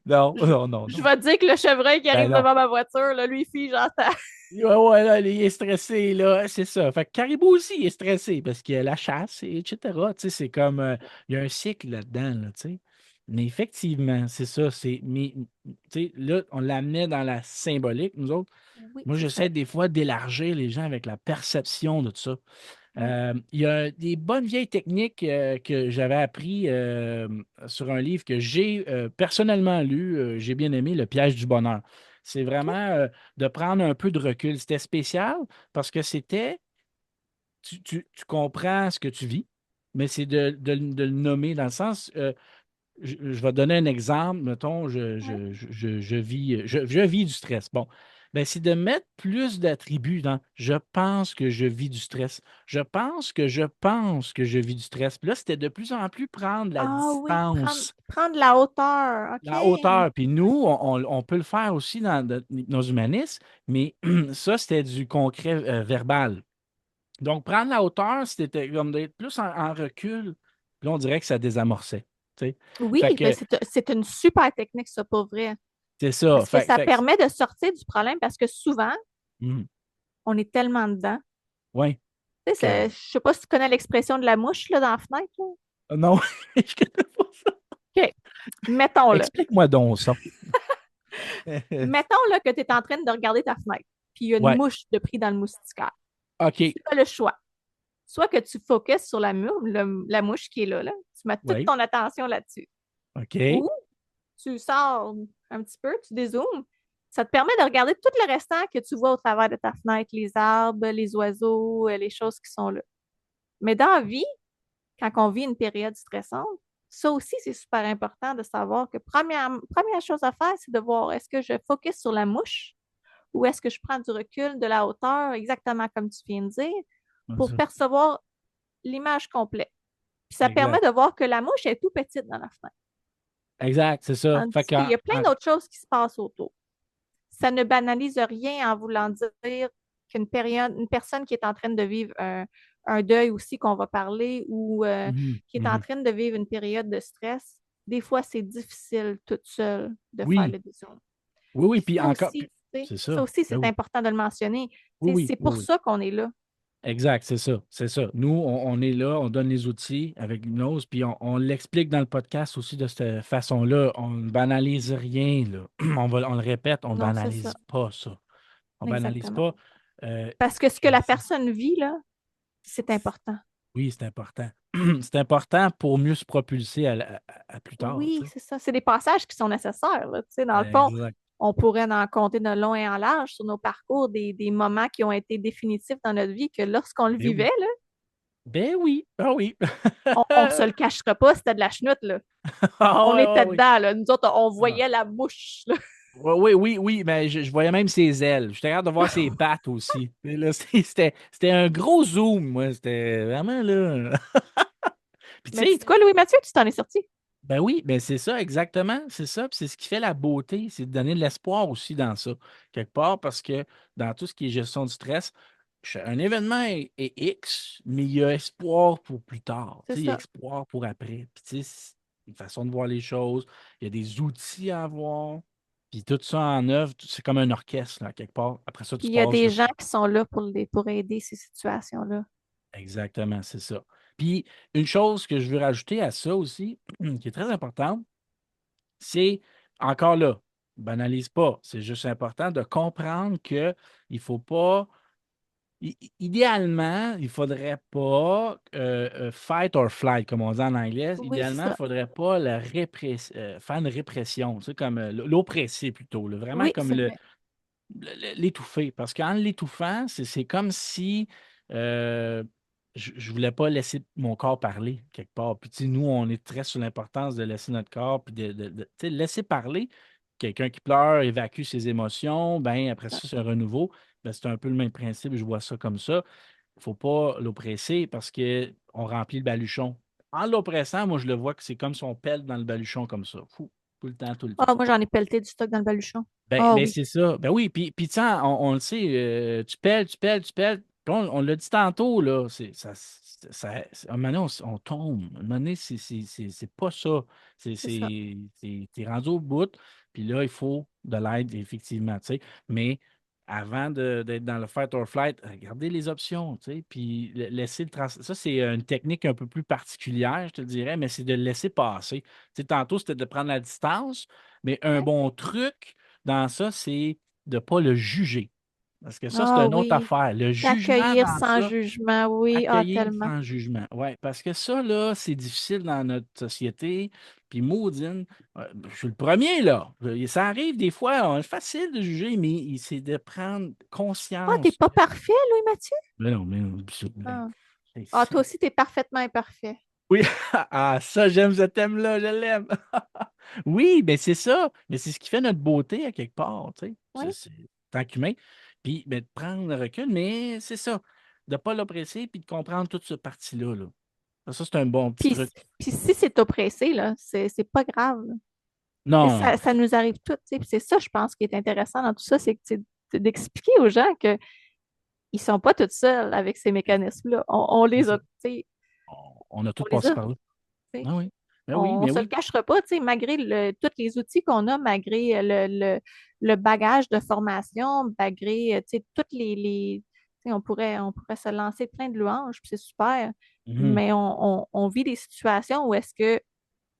Non, je, non, non, je non. vais te dire que le chevreuil qui Ben arrive non. devant ma voiture, là, lui, fille, j'entends. Ouais, ouais, là, il est stressé, là, c'est ça. Fait que Caribou aussi il est stressé parce qu'il y a la chasse, etc. Tu sais, c'est comme, il y a un cycle là-dedans, là, tu sais. Mais effectivement, c'est ça. Tu sais, là, on l'amenait dans la symbolique, nous autres. Oui, Moi, c'est ça. j'essaie des fois d'élargir les gens avec la perception de tout ça. Oui. Il y a des bonnes vieilles techniques que j'avais appris sur un livre que j'ai personnellement lu. J'ai bien aimé, Le piège du bonheur. C'est OK. vraiment de prendre un peu de recul. C'était spécial parce que tu comprends ce que tu vis, mais c'est de le nommer dans le sens, je vais donner un exemple. Mettons, Oui. je vis du stress. Bon, ben, c'est de mettre plus d'attributs dans je pense que je vis du stress. Je pense que je vis du stress. Puis là, c'était de plus en plus prendre la Ah oui, distance, prendre la hauteur. OK. la hauteur. Puis nous, on peut le faire aussi dans nos humanistes, mais ça, c'était du concret verbal. Donc, prendre la hauteur, c'était comme d'être plus en recul. Puis là, on dirait que ça désamorçait. Tu sais. Oui, Fait ben que c'est une super technique, ça, pour vrai. c'est ça. Parce que ça permet de sortir du problème parce que souvent, Mhm. on est tellement dedans Ouais. Tu sais, je sais pas si tu connais l'expression de la mouche là, dans la fenêtre. Là. Non, je connais pas ça. OK. Mettons-le. Explique-moi donc ça. Mettons là, que tu es en train de regarder ta fenêtre, puis il y a une Ouais. mouche de pris dans le moustiquaire. OK. Tu as le choix. Soit que tu focuses sur la mouche qui est là, tu mets toute Oui. ton attention là-dessus. OK. Ou tu sors un petit peu, tu dézoomes. Ça te permet de regarder tout le restant que tu vois au travers de ta fenêtre, les arbres, les oiseaux, les choses qui sont là. Mais dans la vie, quand on vit une période stressante, ça aussi, c'est super important de savoir que première chose à faire, c'est de voir est-ce que je focus sur la mouche ou est-ce que je prends du recul, de la hauteur, exactement comme tu viens de dire, pour percevoir l'image complète. Puis ça permet Exact. de voir que la mouche est tout petite dans la fenêtre, Exact, c'est ça. Fait tandis qu'il qu'en, y a plein d'autres choses qui se passent autour. Ça ne banalise rien en voulant dire une personne qui est en train de vivre un deuil aussi qu'on va parler ou Mhm, qui est en mhm. train de vivre une période de stress, des fois, c'est difficile toute seule de faire Oui, le décision. oui, oui, Puis puis ça encore, aussi, tu sais, c'est ça ça. aussi, Ben c'est oui, important de le mentionner. oui, oui, C'est oui, pour oui. ça qu'on est là. Exact, c'est ça, c'est ça. Nous, on est là, on donne les outils avec l'hypnose, puis on l'explique dans le podcast aussi de cette façon-là. On ne banalise rien, là. On le répète, on ne Non, c'est ça. banalise pas ça. On ne banalise Exactement. pas. euh, Parce que ce que la personne vit, là, c'est important. oui, c'est important. C'est important pour mieux se propulser à plus tard, Oui, tu sais. c'est ça. C'est des passages qui sont nécessaires, là. Tu sais, dans le fond, Exact. on pourrait en compter de long et en large sur nos parcours, des moments qui ont été définitifs dans notre vie, que lorsqu'on le Ben oui. vivait, là, Ben oui, ah oui. on se le cachera pas, c'était de la chenoute, là. Ah On ouais, était ouais, oui. dedans, là. Nous autres, on Ah. voyait la mouche, là. Ouais, oui, oui, oui, mais je voyais même ses ailes. J'étais capable de voir ses pattes aussi. Et là, c'était un gros zoom, moi. C'était vraiment là. Puis tu Mais tu sais, sais quoi, Louis-Mathieu, tu t'en es sorti? ben oui, ben c'est ça, exactement. C'est ça. Puis c'est ce qui fait la beauté, c'est de donner de l'espoir aussi dans ça, quelque part, parce que dans tout ce qui est gestion du stress, un événement est X, mais il y a espoir pour plus tard. C'est Tu sais, il y a ça. espoir pour après. Puis tu sais, c'est une façon de voir les choses. Il y a des outils à avoir. Puis tout ça en œuvre, c'est comme un orchestre, là, quelque part. Après ça, Puis tu il y a passes des le. gens qui sont là pour aider ces situations-là. Exactement, c'est ça. Puis une chose que je veux rajouter à ça aussi, qui est très importante, c'est encore là, banalise pas. C'est juste important de comprendre que il faut pas. Idéalement, il faudrait pas fight or flight, comme on dit en anglais. Oui, c'est Idéalement, il ne ça. faudrait pas faire une répression, tu sais, comme l'oppresser plutôt, là, vraiment Oui, comme c'est vrai. l'étouffer. Parce qu'en l'étouffant, c'est comme si euh, je ne voulais pas laisser mon corps parler quelque part. Puis, tu sais, nous, on est très sur l'importance de laisser notre corps, puis tu sais, laisser parler. Quelqu'un qui pleure, évacue ses émotions, ben après ça, c'est un renouveau. Ben, c'est un peu le même principe, je vois ça comme ça. Il ne faut pas l'oppresser parce qu'on remplit le baluchon. En l'oppressant, moi, je le vois que c'est comme si on pèle dans le baluchon comme ça. Fou, tout le temps, tout le temps. Ah, moi, j'en ai pelleté du stock dans le baluchon. Ben, Ah ben oui. c'est ça. Ben oui, puis tu sais, on le sait, tu pelles, tu pelles, tu pelles. Puis on l'a dit tantôt, là, à un moment donné, on tombe. À un moment donné, c'est pas ça. C'est ça. T'es rendu au bout, puis là, il faut de l'aide, effectivement, tu sais. Mais avant d'être dans le fight or flight, regardez les options, tu sais, puis laisser Ça, c'est une technique un peu plus particulière, je te dirais, mais c'est de le laisser passer. Tu sais, tantôt, c'était de prendre la distance, mais un Ouais. bon truc dans ça, c'est de ne pas le juger. Parce que ça, c'est Ah une autre oui. affaire. Le jugement D'accueillir dans sans ça, jugement, oui. Ah, accueillir tellement. sans jugement. Oui, parce que ça, là, c'est difficile dans notre société. Puis maudine, je suis le premier, là. Ça arrive des fois, c'est facile de juger, mais c'est de prendre Ah, t'es conscience. pas parfait, Louis-Mathieu? Mais non, mais Ah. Ah, toi c'est- aussi, t'es parfaitement imparfait. oui, ah, ça, j'aime ce thème-là, je l'aime. Oui, ben c'est ça. Mais c'est ce qui fait notre beauté à quelque part, tu sais. Oui. Tant qu'humain. Puis ben, de prendre le recul, mais c'est ça. De ne pas l'oppresser puis de comprendre toute ce partie-là. Là. Ça, c'est un bon petit Puis, truc. puis si c'est oppressé, là, c'est pas grave. Là. Et Non, ça nous arrive tout, tu sais. Puis c'est ça, je pense, qui est intéressant dans tout ça, c'est que c'est d'expliquer aux gens qu'ils ne sont pas tous seuls avec ces mécanismes-là. On c'est les ça. a, tu sais, On a tout on les passé a. par là. Tu sais. Ah oui. Ben oui, On ben se le oui. cachera pas, tu sais, malgré tous les outils qu'on a, malgré le bagage de formation, malgré tu sais, toutes sais, on pourrait se lancer plein de louanges, puis c'est super, Mhm. mais on vit des situations où est-ce que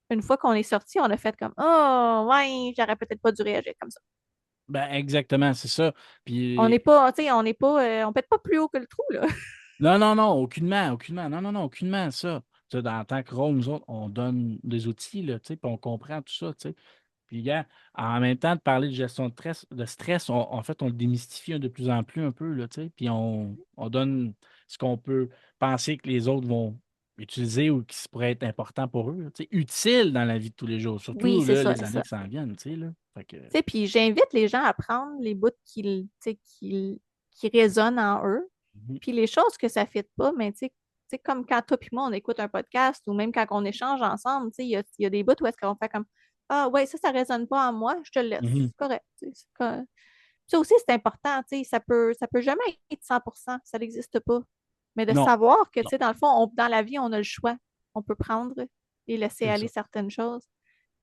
une fois qu'on est sorti, on a fait comme oh ouais, j'aurais peut-être pas dû réagir comme ça. Ben, exactement, c'est ça. On Puis, n'est pas, tu sais, on n'est pas, on pète pas plus haut que le trou, là. non, non, non, aucunement, aucunement. Non, non, non, aucunement, ça. Tu sais, en tant que rôle, nous autres, on donne des outils, là, tu sais, puis on comprend tout ça, tu sais. Puis, gars, en même temps, de parler de gestion de stress, en fait, on le démystifie de plus en plus un peu, là, tu sais, puis on donne ce qu'on peut penser que les autres vont utiliser ou qui pourrait être important pour eux, là, tu sais, utile dans la vie de tous les jours, Oui, surtout c'est là, ça, les c'est années ça. qui s'en viennent, tu sais, là. Fait que, Tu sais, puis j'invite les gens à prendre les bouts qui résonnent en eux, mhm, puis les choses que ça ne fit pas, mais tu sais, comme quand toi et moi, on écoute un podcast ou même quand on échange ensemble, tu sais, il y a des bouts où est-ce qu'on fait comme ah ouais, ça ne résonne pas en moi, je te le laisse. mhm. C'est correct. Tu sais, ça aussi, c'est important, tu sais, ça peut jamais être 100%, ça n'existe pas. Mais de Non, savoir que, tu non, sais, dans le fond, dans la vie, on a le choix. On peut prendre et laisser c'est aller ça. certaines choses.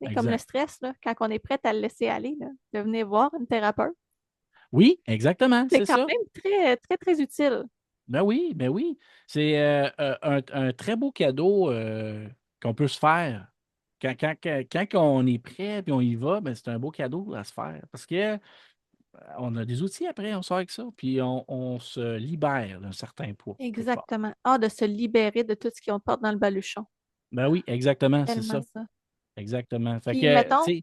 C'est comme le Exact. stress, là, quand on est prête à le laisser aller, là, de venir voir une thérapeute, Oui, exactement, c'est c'est quand ça. même très, très, très utile. Ben oui, ben oui. C'est un très beau cadeau qu'on peut se faire. Quand on est prêt et on y va, ben c'est un beau cadeau à se faire. Parce que on a des outils après, on sort avec ça, puis on se libère d'un certain poids, quelque part. Exactement. Ah, de se libérer de tout ce qu'on porte dans le baluchon. Ben oui, exactement, c'est Tellement ça. ça. Exactement. Fait Puis, que, tu mettons, sais,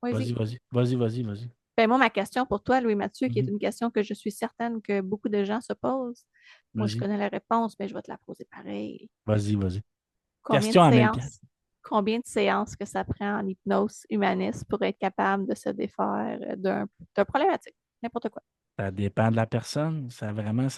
vas-y. vas-y, vas-y, vas-y, vas-y, vas-y. Ben, moi, ma question pour toi, Louis-Mathieu, qui est Mhm. une question que je suis certaine que beaucoup de gens se posent. Moi, je Vas-y, connais la réponse, mais je vais te la poser pareil. vas-y, vas-y. Combien de Question en même temps. séances, combien de séances que ça prend en hypnose humaniste pour être capable de se défaire d'un problématique? N'importe quoi. Ça dépend de la personne. Ça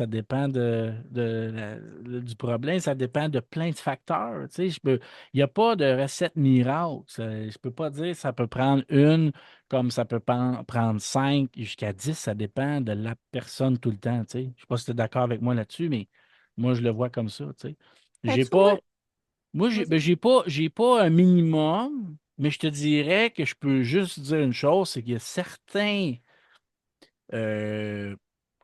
dépend du problème. Ça dépend de plein de facteurs. Tu sais, il n'y a pas de recette miracle. Je ne peux pas dire ça peut prendre une comme ça peut prendre 5 jusqu'à 10. Ça dépend de la personne tout le temps. Tu sais. Je ne sais pas si tu es d'accord avec moi là-dessus, mais moi, je le vois comme ça. Tu sais. Ben, J'ai tu vois, moi, pas, moi, vas-y. j'ai pas un minimum, mais je te dirais que je peux juste dire une chose, c'est qu'il y a certains euh,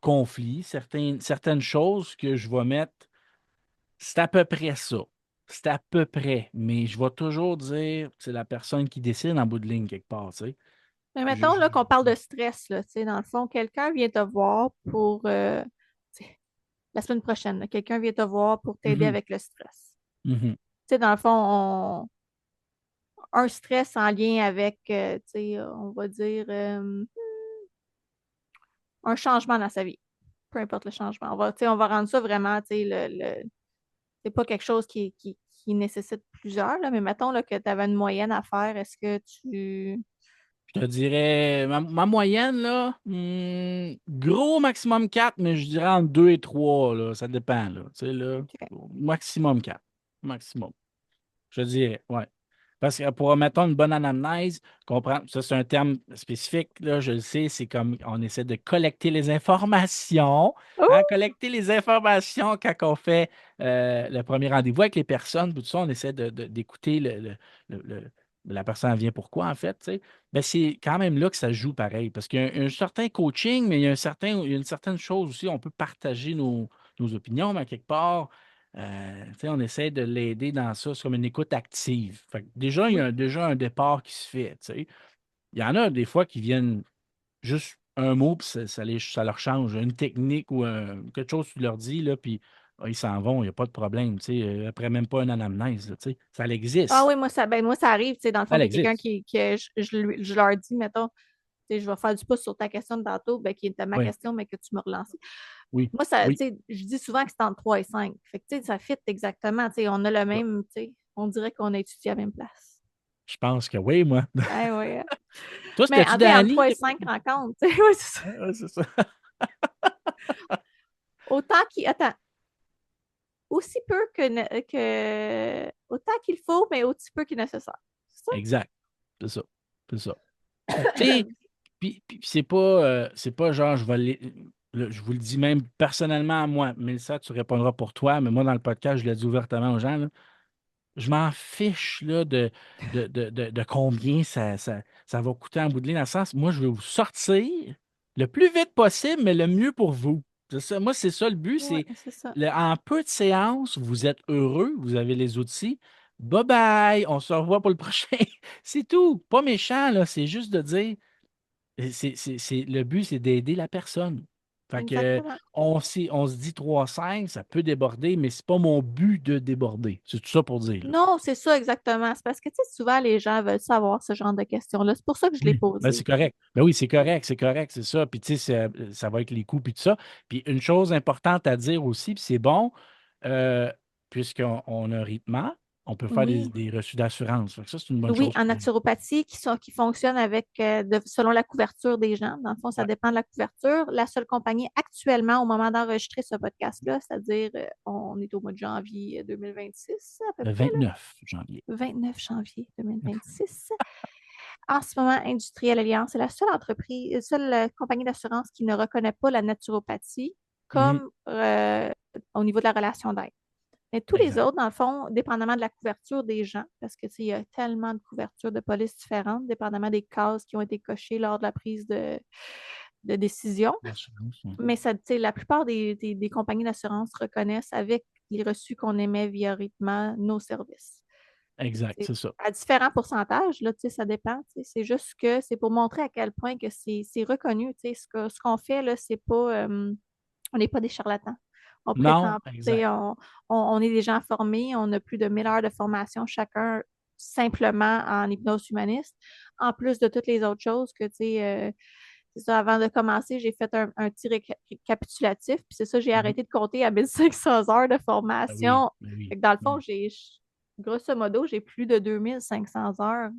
conflits, certaines choses que je vais mettre, c'est à peu près ça. C'est à peu près, mais je vais toujours dire, c'est la personne qui décide en bout de ligne quelque part, tu sais. Mais Je- mettons je- là, qu'on parle de stress, là, tu sais, dans le fond, quelqu'un vient te voir pour tu sais, la semaine prochaine, là, quelqu'un vient te voir pour t'aider Mhm, avec le stress. mhm. Tu sais, dans le fond, un stress en lien avec, tu sais, on va dire, un changement dans sa vie. Peu importe le changement. Tu sais, on va rendre ça vraiment, tu sais, c'est pas quelque chose qui nécessite plusieurs, là, mais mettons là, que tu avais une moyenne à faire. Est-ce que tu. Je te dirais, ma moyenne, là, gros maximum 4 mais je dirais entre 2 et 3 là, ça dépend, là, tu sais, là, OK. maximum 4 maximum. Je dirais, ouais. Parce que pour, mettons, une bonne anamnèse, comprendre, ça c'est un terme spécifique, là, je le sais, c'est comme on essaie de collecter les informations, hein, Oh! collecter les informations quand on fait le premier rendez-vous avec les personnes, tout ça, on essaie d'écouter la personne elle vient pourquoi, en fait, tu sais. Ben, c'est quand même là que ça joue pareil, parce qu'il y a un certain coaching, mais il y a une certaine chose aussi, on peut partager nos opinions, mais à quelque part, tu sais, on essaie de l'aider dans ça. C'est comme une écoute active. Fait que déjà, il y Oui. a déjà un départ qui se fait. Tu sais. Il y en a des fois qui viennent juste un mot, puis ça leur change. Une technique ou quelque chose que tu leur dis, là, puis ils s'en vont, il n'y a pas de problème. Tu sais, après même pas une anamnèse. Là, tu sais. Ça Ah existe. oui, moi, ça arrive, tu sais, dans le fond, Elle qu'il y a quelqu'un existe. je leur dis, mettons, tu sais, je vais faire du pouce sur ta question de tantôt, ben, qui était ma Oui, question, mais que tu m'as relancé. oui, Moi, ça, tu oui. sais, je dis souvent que c'est entre 3 et 5. Fait que, tu sais, ça fit exactement. Tu sais, on a le Ça, même, tu sais, on dirait qu'on a étudié à la même place. je pense que oui, moi. Ouais, ouais. Toi, Mais c'était-tu tu sais, entre Danny? 3 et 5 rencontres, tu sais, ouais, c'est ça. Ouais, ouais, c'est ça. Attends, aussi peu autant qu'il faut, mais aussi peu qu'il est nécessaire. C'est ça? Exact. C'est ça. C'est ça. Tu sais, puis c'est pas genre, je vous le dis même personnellement à moi, Mélissa, tu répondras pour toi, mais moi, dans le podcast, je l'ai dit ouvertement aux gens, là, je m'en fiche là, de combien ça va coûter en bout de ligne. Dans le sens, moi, je vais vous sortir le plus vite possible, mais le mieux pour vous. C'est ça. Moi, c'est ça le but. Ouais, C'est c'est ça. en peu de séances, vous êtes heureux, vous avez les outils. Bye bye, on se revoit pour le prochain. C'est tout. Pas méchant, là. C'est juste de dire. Le but, c'est d'aider la personne. Fait que Exactement. on se dit 3-5, ça peut déborder, mais c'est pas mon but de déborder. C'est tout ça pour dire, là. Non, c'est ça exactement. C'est parce que, tu sais, souvent, les gens veulent savoir ce genre de questions-là. C'est pour ça que je l'ai Oui. Ben, c'est posé. correct. Ben oui, c'est correct, c'est ça. Puis, tu sais, ça va avec les coûts, puis tout ça. Puis, une chose importante à dire aussi, puis c'est bon, euh, puisqu'on a un rythme, on peut faire Oui. des reçus d'assurance. Fait que ça, c'est une bonne Oui, chose en pour vous. naturopathie, qui fonctionnent avec, selon la couverture des gens. Dans le fond, ça Ouais. dépend de la couverture. La seule compagnie actuellement, au moment d'enregistrer ce podcast-là, c'est-à-dire, on est au mois de janvier 2026, à peu Le près, là, 29 janvier. 29 janvier 2026. En ce moment, Industrielle Alliance est la seule entreprise, seule compagnie d'assurance qui ne reconnaît pas la naturopathie Mhm. comme au niveau de la relation d'aide. Mais tous les Exact. autres, dans le fond, dépendamment de la couverture des gens, parce que il y a tellement de couvertures de police différentes, dépendamment des cases qui ont été cochées lors de la prise de décision. L'assurance, ouais. Mais ça, la plupart des compagnies d'assurance reconnaissent avec les reçus qu'on émet via Ritma nos services. Exact, C'est c'est ça. à différents pourcentages, là, ça dépend. C'est juste que c'est pour montrer à quel point que c'est reconnu. Ce qu'on fait, là, c'est pas, on n'est pas des charlatans. On Non, prétend, exact. on est des gens formés, on a plus de 1000 heures de formation chacun simplement en hypnose humaniste, en plus de toutes les autres choses que, c'est ça, avant de commencer, j'ai fait un petit récapitulatif, puis c'est ça, j'ai Mhm. arrêté de compter à 1500 heures de Ben oui, formation. ben Fait oui. que dans le fond, Mhm. grosso modo, j'ai plus de 2500 heures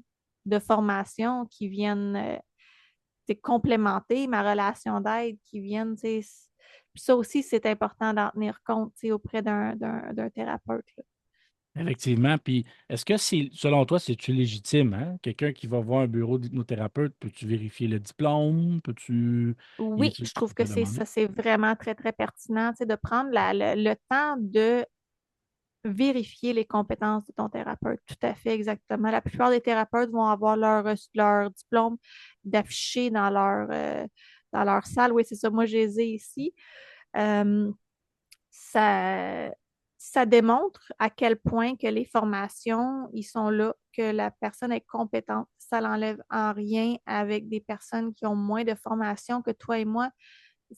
de formation qui viennent complémenter ma relation d'aide, qui viennent, puis ça aussi, c'est important d'en tenir compte, auprès d'un thérapeute, là. Effectivement. Puis, est-ce que selon toi, c'est-tu légitime, hein? Quelqu'un qui va voir un bureau d'hypnothérapeute, peux-tu vérifier le diplôme? Peux-tu. Oui, je trouve que Te demander? c'est vraiment très, très pertinent, de prendre le temps de vérifier les compétences de ton thérapeute. Tout à fait, exactement. La plupart des thérapeutes vont avoir leur diplôme d'affiché dans leur salle. Oui, c'est ça. Moi, je les ai ici. Euh, ça, ça démontre à quel point que les formations, ils sont là, que la personne est compétente. Ça l'enlève en rien avec des personnes qui ont moins de formation que toi et moi.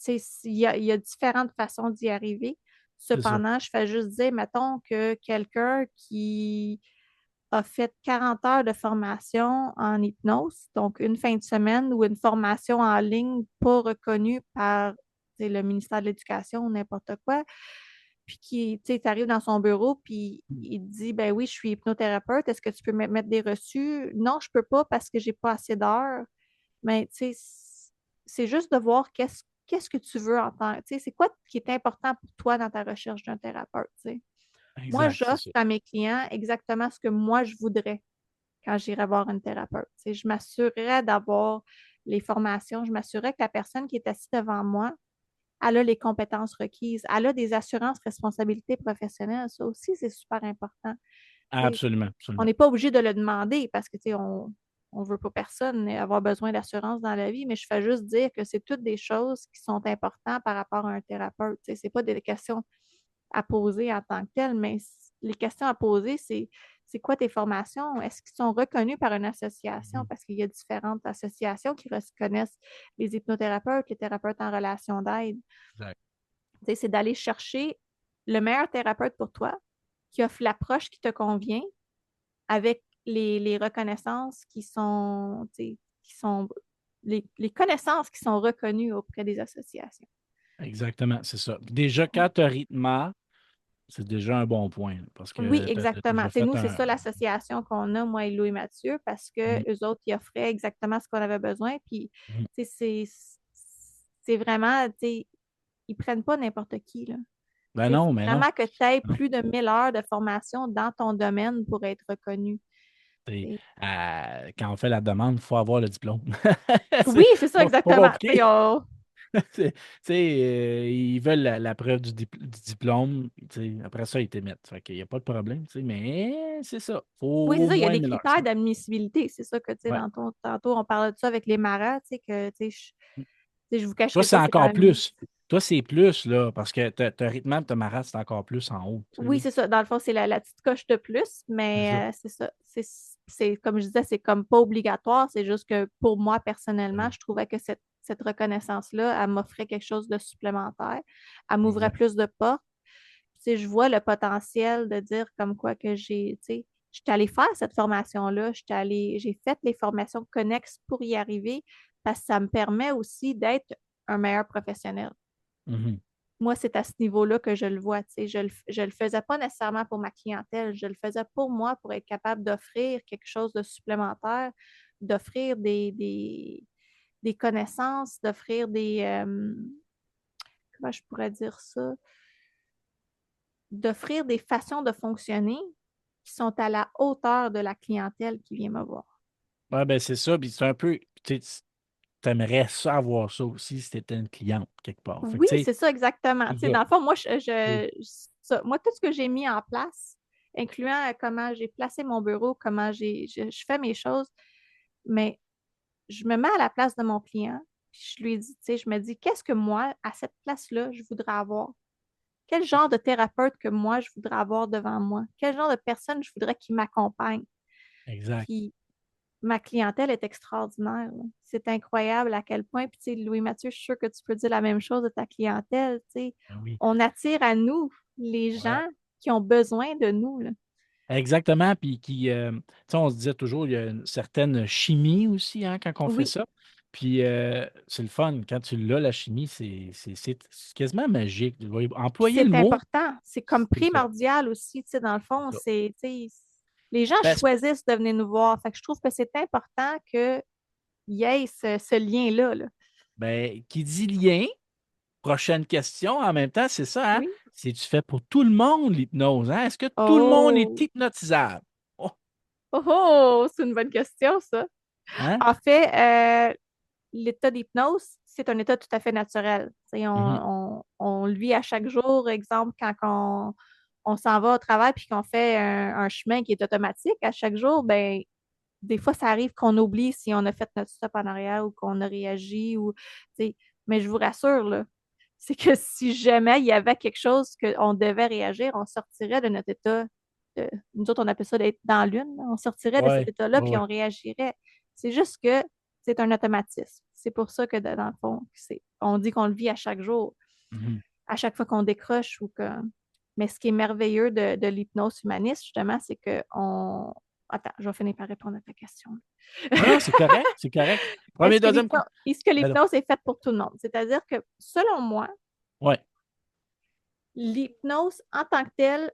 Il y a différentes façons d'y arriver. C'est ça. Cependant, je fais juste dire, mettons que quelqu'un qui a fait 40 heures de formation en hypnose, donc une fin de semaine ou une formation en ligne pas reconnue par le ministère de l'Éducation ou n'importe quoi, puis qui, tu sais, arrive dans son bureau, puis il dit, ben oui, je suis hypnothérapeute, est-ce que tu peux me mettre des reçus? Non, je peux pas parce que j'ai pas assez d'heures. Mais, tu sais, c'est juste de voir qu'est-ce que tu veux en tant, tu sais, c'est quoi qui est important pour toi dans ta recherche d'un thérapeute, tu sais. Moi, Exact, c'est j'offre ça. à mes clients exactement ce que moi, je voudrais quand j'irai voir une thérapeute. Tu sais, je m'assurerais d'avoir les formations, je m'assurerais que la personne qui est assise devant moi, elle a les compétences requises, elle a des assurances responsabilités professionnelles. Ça aussi, c'est super important. Tu sais, Absolument, on absolument. n'est pas obligé de le demander parce que, tu sais, on veut pas personne avoir besoin d'assurance dans la vie, mais je fais juste dire que c'est toutes des choses qui sont importantes par rapport à un thérapeute. Tu sais, c'est pas des questions à poser en tant que telles, mais les questions à poser, c'est quoi tes formations? Est-ce qu'ils sont reconnus par une association? Mhm. Parce qu'il y a différentes associations qui reconnaissent les hypnothérapeutes, les thérapeutes en relation d'aide. Exact. Tu sais, c'est d'aller chercher le meilleur thérapeute pour toi, qui offre l'approche qui te convient, avec les reconnaissances qui sont les connaissances qui sont reconnues auprès des associations. Exactement, c'est ça. Déjà, quand tu as rythme, c'est déjà un bon point, là, parce Oui, que tu as exactement. déjà Tu sais, fait nous, c'est un. ça l'association qu'on a, moi et Louis Mathieu, parce que Mhm. eux autres, ils offraient exactement ce qu'on avait besoin. Puis, Mhm. tu sais, c'est vraiment, tu sais, ils prennent pas n'importe qui, là. Ben Tu sais, il non, faut mais non. vraiment que tu aies Non. plus de 1000 heures de formation dans ton domaine pour être reconnu. T'sais, Et- quand on fait la demande, il faut avoir le diplôme. Oui, C'est c'est ça, pas exactement. Tu sais, compliqué. Ils veulent la preuve du diplôme. Après ça, ils t'émettent. Fait qu'il n'y a pas de problème. Mais c'est ça. Faut Oui, c'est au ça, il y a moins des 1000 heures. critères d'admissibilité. C'est ça que, tu sais, Ouais. tantôt, on parlait de ça avec les marats, tu sais, que, tu sais, je vous Toi, cacherai c'est pas, c'est quand encore même. plus. Toi, c'est plus, là, parce que t'as rythme, ta marade, c'est encore plus en haut. Tu sais, Oui, là. c'est ça. Dans le fond, c'est la petite coche de plus, C'est ça. mais c'est ça. Comme je disais, c'est comme pas obligatoire. C'est juste que pour moi, personnellement, Ouais. je trouvais que cette reconnaissance-là, elle m'offrait quelque chose de supplémentaire. Elle m'ouvrait Exact. plus de portes. Tu sais, je vois le potentiel de dire comme quoi que tu sais, je suis allée faire cette formation-là, j'ai fait les formations connexes pour y arriver parce que ça me permet aussi d'être un meilleur professionnel. Mhm. Moi, c'est à ce niveau-là que je le vois. Tu sais, je le faisais pas nécessairement pour ma clientèle, je le faisais pour moi, pour être capable d'offrir quelque chose de supplémentaire, d'offrir des connaissances, d'offrir comment je pourrais dire ça, d'offrir des façons de fonctionner qui sont à la hauteur de la clientèle qui vient me voir. Ouais, ben c'est ça. Puis c'est un peu. Tu aimerais ça avoir ça aussi si tu étais une cliente quelque part. Fait que Oui, tu sais, c'est ça exactement. c'est Tu sais, ça. dans le fond, C'est- moi, tout ce que j'ai mis en place, incluant comment j'ai placé mon bureau, comment je fais mes choses, mais je me mets à la place de mon client, puis je lui dis, tu sais, je me dis, qu'est-ce que moi, à cette place-là, je voudrais avoir? Quel genre de thérapeute que moi, je voudrais avoir devant moi? Quel genre de personne je voudrais qui m'accompagne? Exact. Puis ma clientèle est extraordinaire, là. C'est incroyable à quel point. Puis, tu sais, Louis-Mathieu, je suis sûre que tu peux dire la même chose de ta clientèle. Tu sais. Ben oui. On attire à nous les Ouais. gens qui ont besoin de nous, là. Exactement. Puis tu sais, on se disait toujours, il y a une certaine chimie aussi hein, quand on fait Oui, ça. Puis c'est le fun. Quand tu l'as, la chimie, c'est quasiment magique. Tu vas puis employer le c'est mot. important. C'est comme C'est ça. primordial aussi. Tu sais, dans le fond, Ça. tu sais, les gens Ben, choisissent de venir nous voir. Fait que je trouve que c'est important qu'il y ait ce lien-là, là. qui dit lien, prochaine question en même temps, c'est ça, hein? Oui. C'est-tu fait pour tout le monde, l'hypnose, hein? Est-ce que tout le monde est Oh! hypnotisable? Oh, Oh, oh! C'est une bonne question, ça. hein? En fait, l'état d'hypnose, c'est un état tout à fait naturel. Mhm. On le vit à chaque jour. Exemple, quand on s'en va au travail puis qu'on fait un chemin qui est automatique à chaque jour, ben des fois, ça arrive qu'on oublie si on a fait notre stop en arrière ou qu'on a réagi. Mais je vous rassure, là, c'est que si jamais il y avait quelque chose qu'on devait réagir, on sortirait de notre état. Nous autres, on appelle ça d'être dans l'une. On sortirait de cet Ouais, état-là ouais, puis ouais. on réagirait. C'est juste que c'est un automatisme. C'est pour ça que, dans le fond, on dit qu'on le vit à chaque jour, Mhm. à chaque fois qu'on décroche ou que. Mais ce qui est merveilleux de l'hypnose humaniste, justement, c'est que on. Attends, je vais finir par répondre à ta question. Non, non, c'est correct, c'est correct. Premier, deuxième coup. Est-ce que Ben là, l'hypnose est faite pour tout le monde? C'est-à-dire que, selon moi, ouais. l'hypnose en tant que telle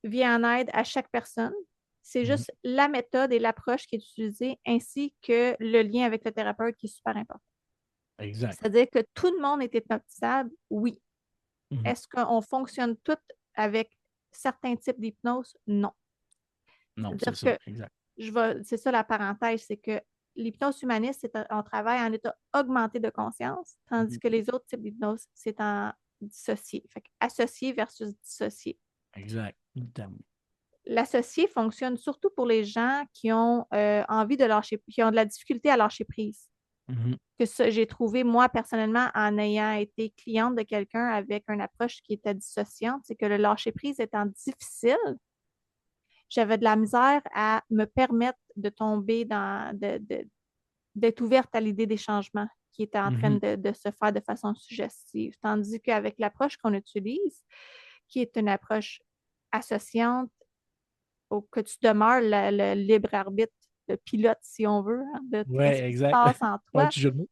vient en aide à chaque personne. C'est Mhm. juste la méthode et l'approche qui est utilisée, ainsi que le lien avec le thérapeute qui est super important. Exact. C'est-à-dire que tout le monde est hypnotisable, oui. Mhm. Est-ce qu'on fonctionne toutes avec certains types d'hypnose? Non. Non, c'est C'est-à-dire ça, que exact. c'est ça la parenthèse, c'est que l'hypnose humaniste, on travaille en état augmenté de conscience, tandis Mhm. que les autres types d'hypnose, c'est en dissocié. Fait que associé versus dissocié. Exact. Totalement. L'associé fonctionne surtout pour les gens qui ont envie de lâcher, qui ont de la difficulté à lâcher prise. Mhm. Que ça, j'ai trouvé, moi, personnellement, en ayant été cliente de quelqu'un avec une approche qui était dissociante, c'est que le lâcher prise étant difficile, j'avais de la misère à me permettre de tomber d'être ouverte à l'idée des changements qui étaient en train Mhm. de se faire de façon suggestive. Tandis qu'avec l'approche qu'on utilise, qui est une approche associante, que tu demeures le libre arbitre, le pilote, si on veut, hein, de Ouais, ce qui se exact. passe en Un toi. petit jeu de mots.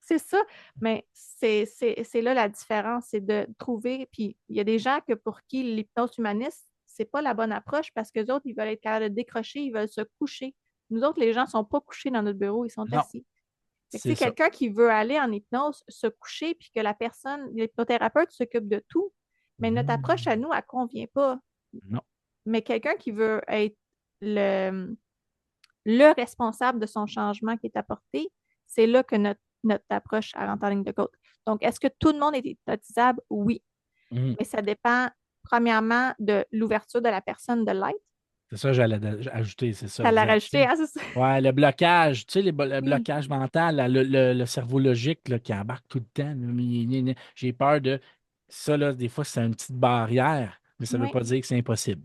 C'est ça, mais c'est là la différence, c'est de trouver. Puis il y a des gens que pour qui l'hypnose humaniste, c'est pas la bonne approche parce que les autres, ils veulent être capables de décrocher, ils veulent se coucher. Nous autres, les gens ne sont pas couchés dans notre bureau, ils sont Non, assis. Fait que, tu c'est sais, ça. quelqu'un qui veut aller en hypnose, se coucher, puis que la personne, l'hypnothérapeute s'occupe de tout, mais notre approche à Mhm. nous, elle ne convient pas. Non, Mais quelqu'un qui veut être le, le responsable de son changement qui est apporté, c'est là que notre approche rentre en ligne de compte. Donc, est-ce que tout le monde est hypnotisable? Oui. Mhm. Mais ça dépend, premièrement, de l'ouverture de la personne de l'être. C'est ça, j'allais ajouter, c'est ça, Ça l'a exact. rajouté, hein, c'est ça? Ouais, le blocage, tu sais, le Oui, blocage mental, là, le cerveau logique là, qui embarque tout le temps. Là, j'ai peur de ça, là, des fois, c'est une petite barrière, mais ça ne veut oui. pas dire que c'est impossible.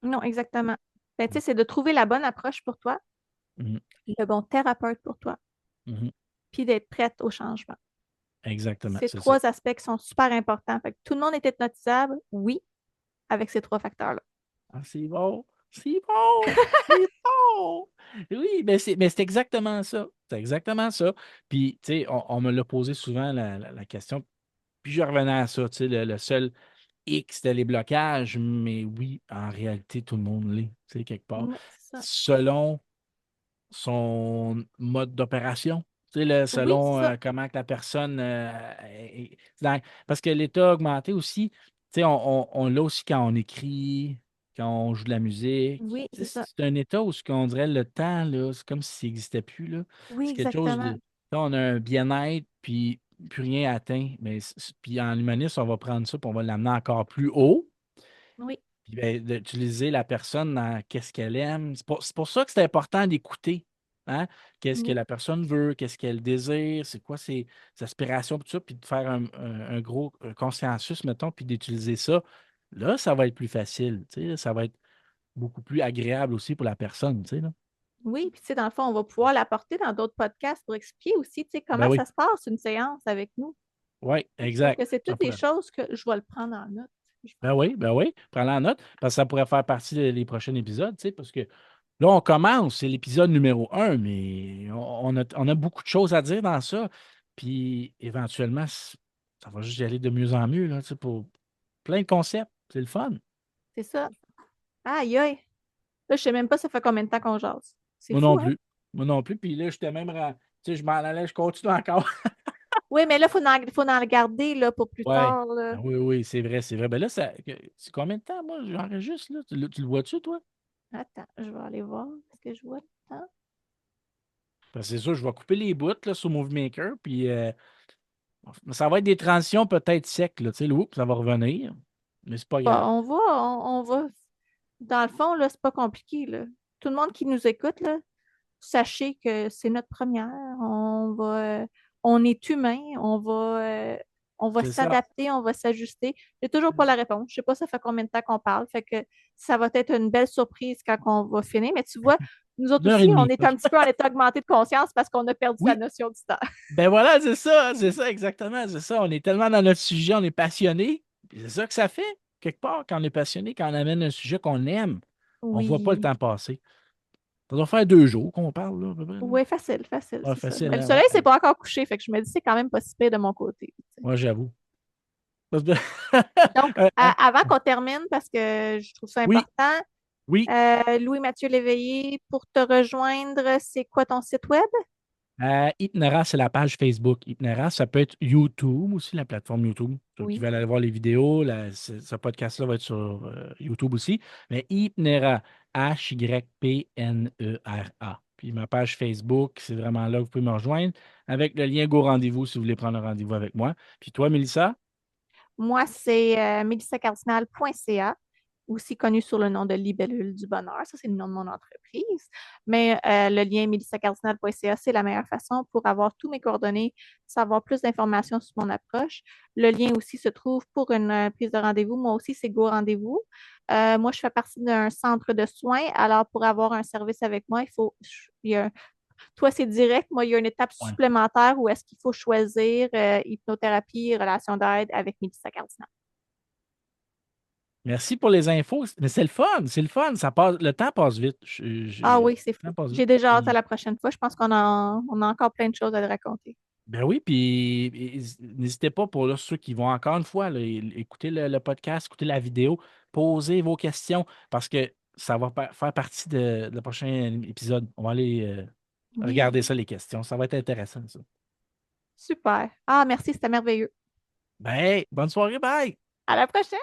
Non, exactement. Ben, tu sais, c'est de trouver la bonne approche pour toi, Mhm, le bon thérapeute pour toi, mhm. puis d'être prête au changement. Exactement, Ces c'est ça. trois aspects qui sont super importants. Fait que tout le monde est hypnotisable, oui, avec ces trois facteurs-là. Ah, c'est bon, c'est bon, c'est bon. Oui, mais c'est exactement ça. C'est exactement ça. Puis, tu sais, on me l'a posé souvent la question, puis je revenais à ça, tu sais, le seul X, c'était les blocages, mais oui, en réalité, tout le monde l'est, tu sais, quelque part. Oui, c'est ça. Selon son mode d'opération, tu sais, Oui, c'est selon ça. comment que la personne parce que l'état augmenté aussi, tu sais, on l'a aussi quand on écrit, quand on joue de la musique. Oui, Tu c'est sais, ça. c'est un état où ce qu'on dirait le temps, là, c'est comme si ça n'existait plus, là. Oui, C'est quelque chose de. exactement. Là, on a un bien-être, puis plus rien atteint. Mais puis en humanisme, on va prendre ça, puis on va l'amener encore plus haut. Oui, Puis ben, d'utiliser la personne dans qu'est-ce qu'elle aime. C'est pour ça que c'est important d'écouter. Hein? Qu'est-ce que oui, la personne veut, qu'est-ce qu'elle désire, c'est quoi ses aspirations, tout ça, puis de faire un gros consensus, mettons, puis d'utiliser ça. Là, ça va être plus facile. Tu sais, ça va être beaucoup plus agréable aussi pour la personne. Tu sais, là. oui. Puis, tu sais, dans le fond, on va pouvoir l'apporter dans d'autres podcasts pour expliquer aussi, tu sais, Ben comment oui, ça se passe une séance avec nous. oui, Fait exact. que c'est Ça toutes des pourrait. choses que je vais le prendre en note, je pense. Ben oui, prends-la en note, parce que ça pourrait faire partie des prochains épisodes, tu sais, parce que là, on commence, c'est l'épisode numéro un, mais on a beaucoup de choses à dire dans ça. Puis éventuellement, ça va juste y aller de mieux en mieux, là, tu sais, pour plein de concepts. C'est le fun. C'est ça. Aïe, aïe. Là, je sais même pas ça fait combien de temps qu'on jase. C'est Moi non fou, hein? plus. Moi non plus. Puis là, j'étais même. Tu sais, je m'en allais, je continue encore. Oui, mais là, faut en garder là, pour plus Ouais. tard. Là. Ah oui, oui, c'est vrai, c'est vrai. Ben là, c'est combien de temps, moi, j'enregistre, là? Tu le vois-tu, toi? Attends, je vais aller voir. Est-ce que je vois le temps? Parce que c'est sûr, je vais couper les bouts là, sur Movie Maker, puis ça va être des transitions peut-être secs, là, tu sais, ça va revenir, mais c'est pas Bon, grave. on va. Dans le fond, là, c'est pas compliqué, là. Tout le monde qui nous écoute, là, sachez que c'est notre première. On est humain, on va C'est ça. s'adapter, on va s'ajuster. J'ai toujours pas la réponse. Je sais pas ça fait combien de temps qu'on parle. Fait que ça va être une belle surprise quand on va finir. Mais tu vois, nous autres Une heure et aussi, on demie. est un petit peu en état augmenté de conscience parce qu'on a perdu la Oui, notion du temps. ben voilà, c'est ça, exactement, c'est ça. On est tellement dans notre sujet, on est passionné, puis c'est ça que ça fait, quelque part, quand on est passionné, quand on amène un sujet qu'on aime, on voit pas le Oui. temps passer. Ça doit faire 2 jours qu'on parle, là, à peu près, là. Oui, facile, facile, Ouais, c'est ça. facile, Mais le hein, ouais. soleil, c'est pas encore couché, fait que je me dis c'est quand même pas si pire de mon côté. Tu sais. Moi, j'avoue. Parce que- Donc, Hein? avant qu'on termine, parce que je trouve ça Oui, important, oui. Louis-Mathieu Léveillé, pour te rejoindre, c'est quoi ton site web? Hypnera, c'est la page Facebook. Hypnera, ça peut être YouTube aussi, la plateforme YouTube. Ceux qui Oui. veulent aller voir les vidéos, ce podcast-là va être sur YouTube aussi. Mais Hypnera, Hypnera. Puis ma page Facebook, c'est vraiment là que vous pouvez me rejoindre avec le lien Go Rendez-vous si vous voulez prendre un rendez-vous avec moi. Puis toi, Mélissa? Moi, c'est melissacardinal.ca, aussi connu sous le nom de Libellule du Bonheur. Ça, c'est le nom de mon entreprise. Mais le lien melissacardinal.ca, c'est la meilleure façon pour avoir tous mes coordonnées, savoir plus d'informations sur mon approche. Le lien aussi se trouve pour une prise de rendez-vous. Moi aussi, c'est Go Rendez-vous. Moi, je fais partie d'un centre de soins. Alors, pour avoir un service avec moi, il y a toi, c'est direct. Moi, il y a une étape Ouais. supplémentaire où est-ce qu'il faut choisir hypnothérapie, relation d'aide avec Mélissa Cardinal. Merci pour les infos. Mais c'est le fun, c'est le fun. Ça passe, le temps passe vite. Ah oui, c'est Le temps fou. passe J'ai vite. déjà hâte à la prochaine fois. Je pense qu'on a encore plein de choses à te raconter. Ben oui, puis n'hésitez pas pour là, ceux qui vont encore une fois là, écouter le podcast, écouter la vidéo, poser vos questions parce que ça va faire partie de le prochain épisode. On va aller Oui, regarder ça, les questions. Ça va être intéressant, ça. super. Ah, merci, c'était merveilleux. Ben, bonne soirée, bye! À la prochaine!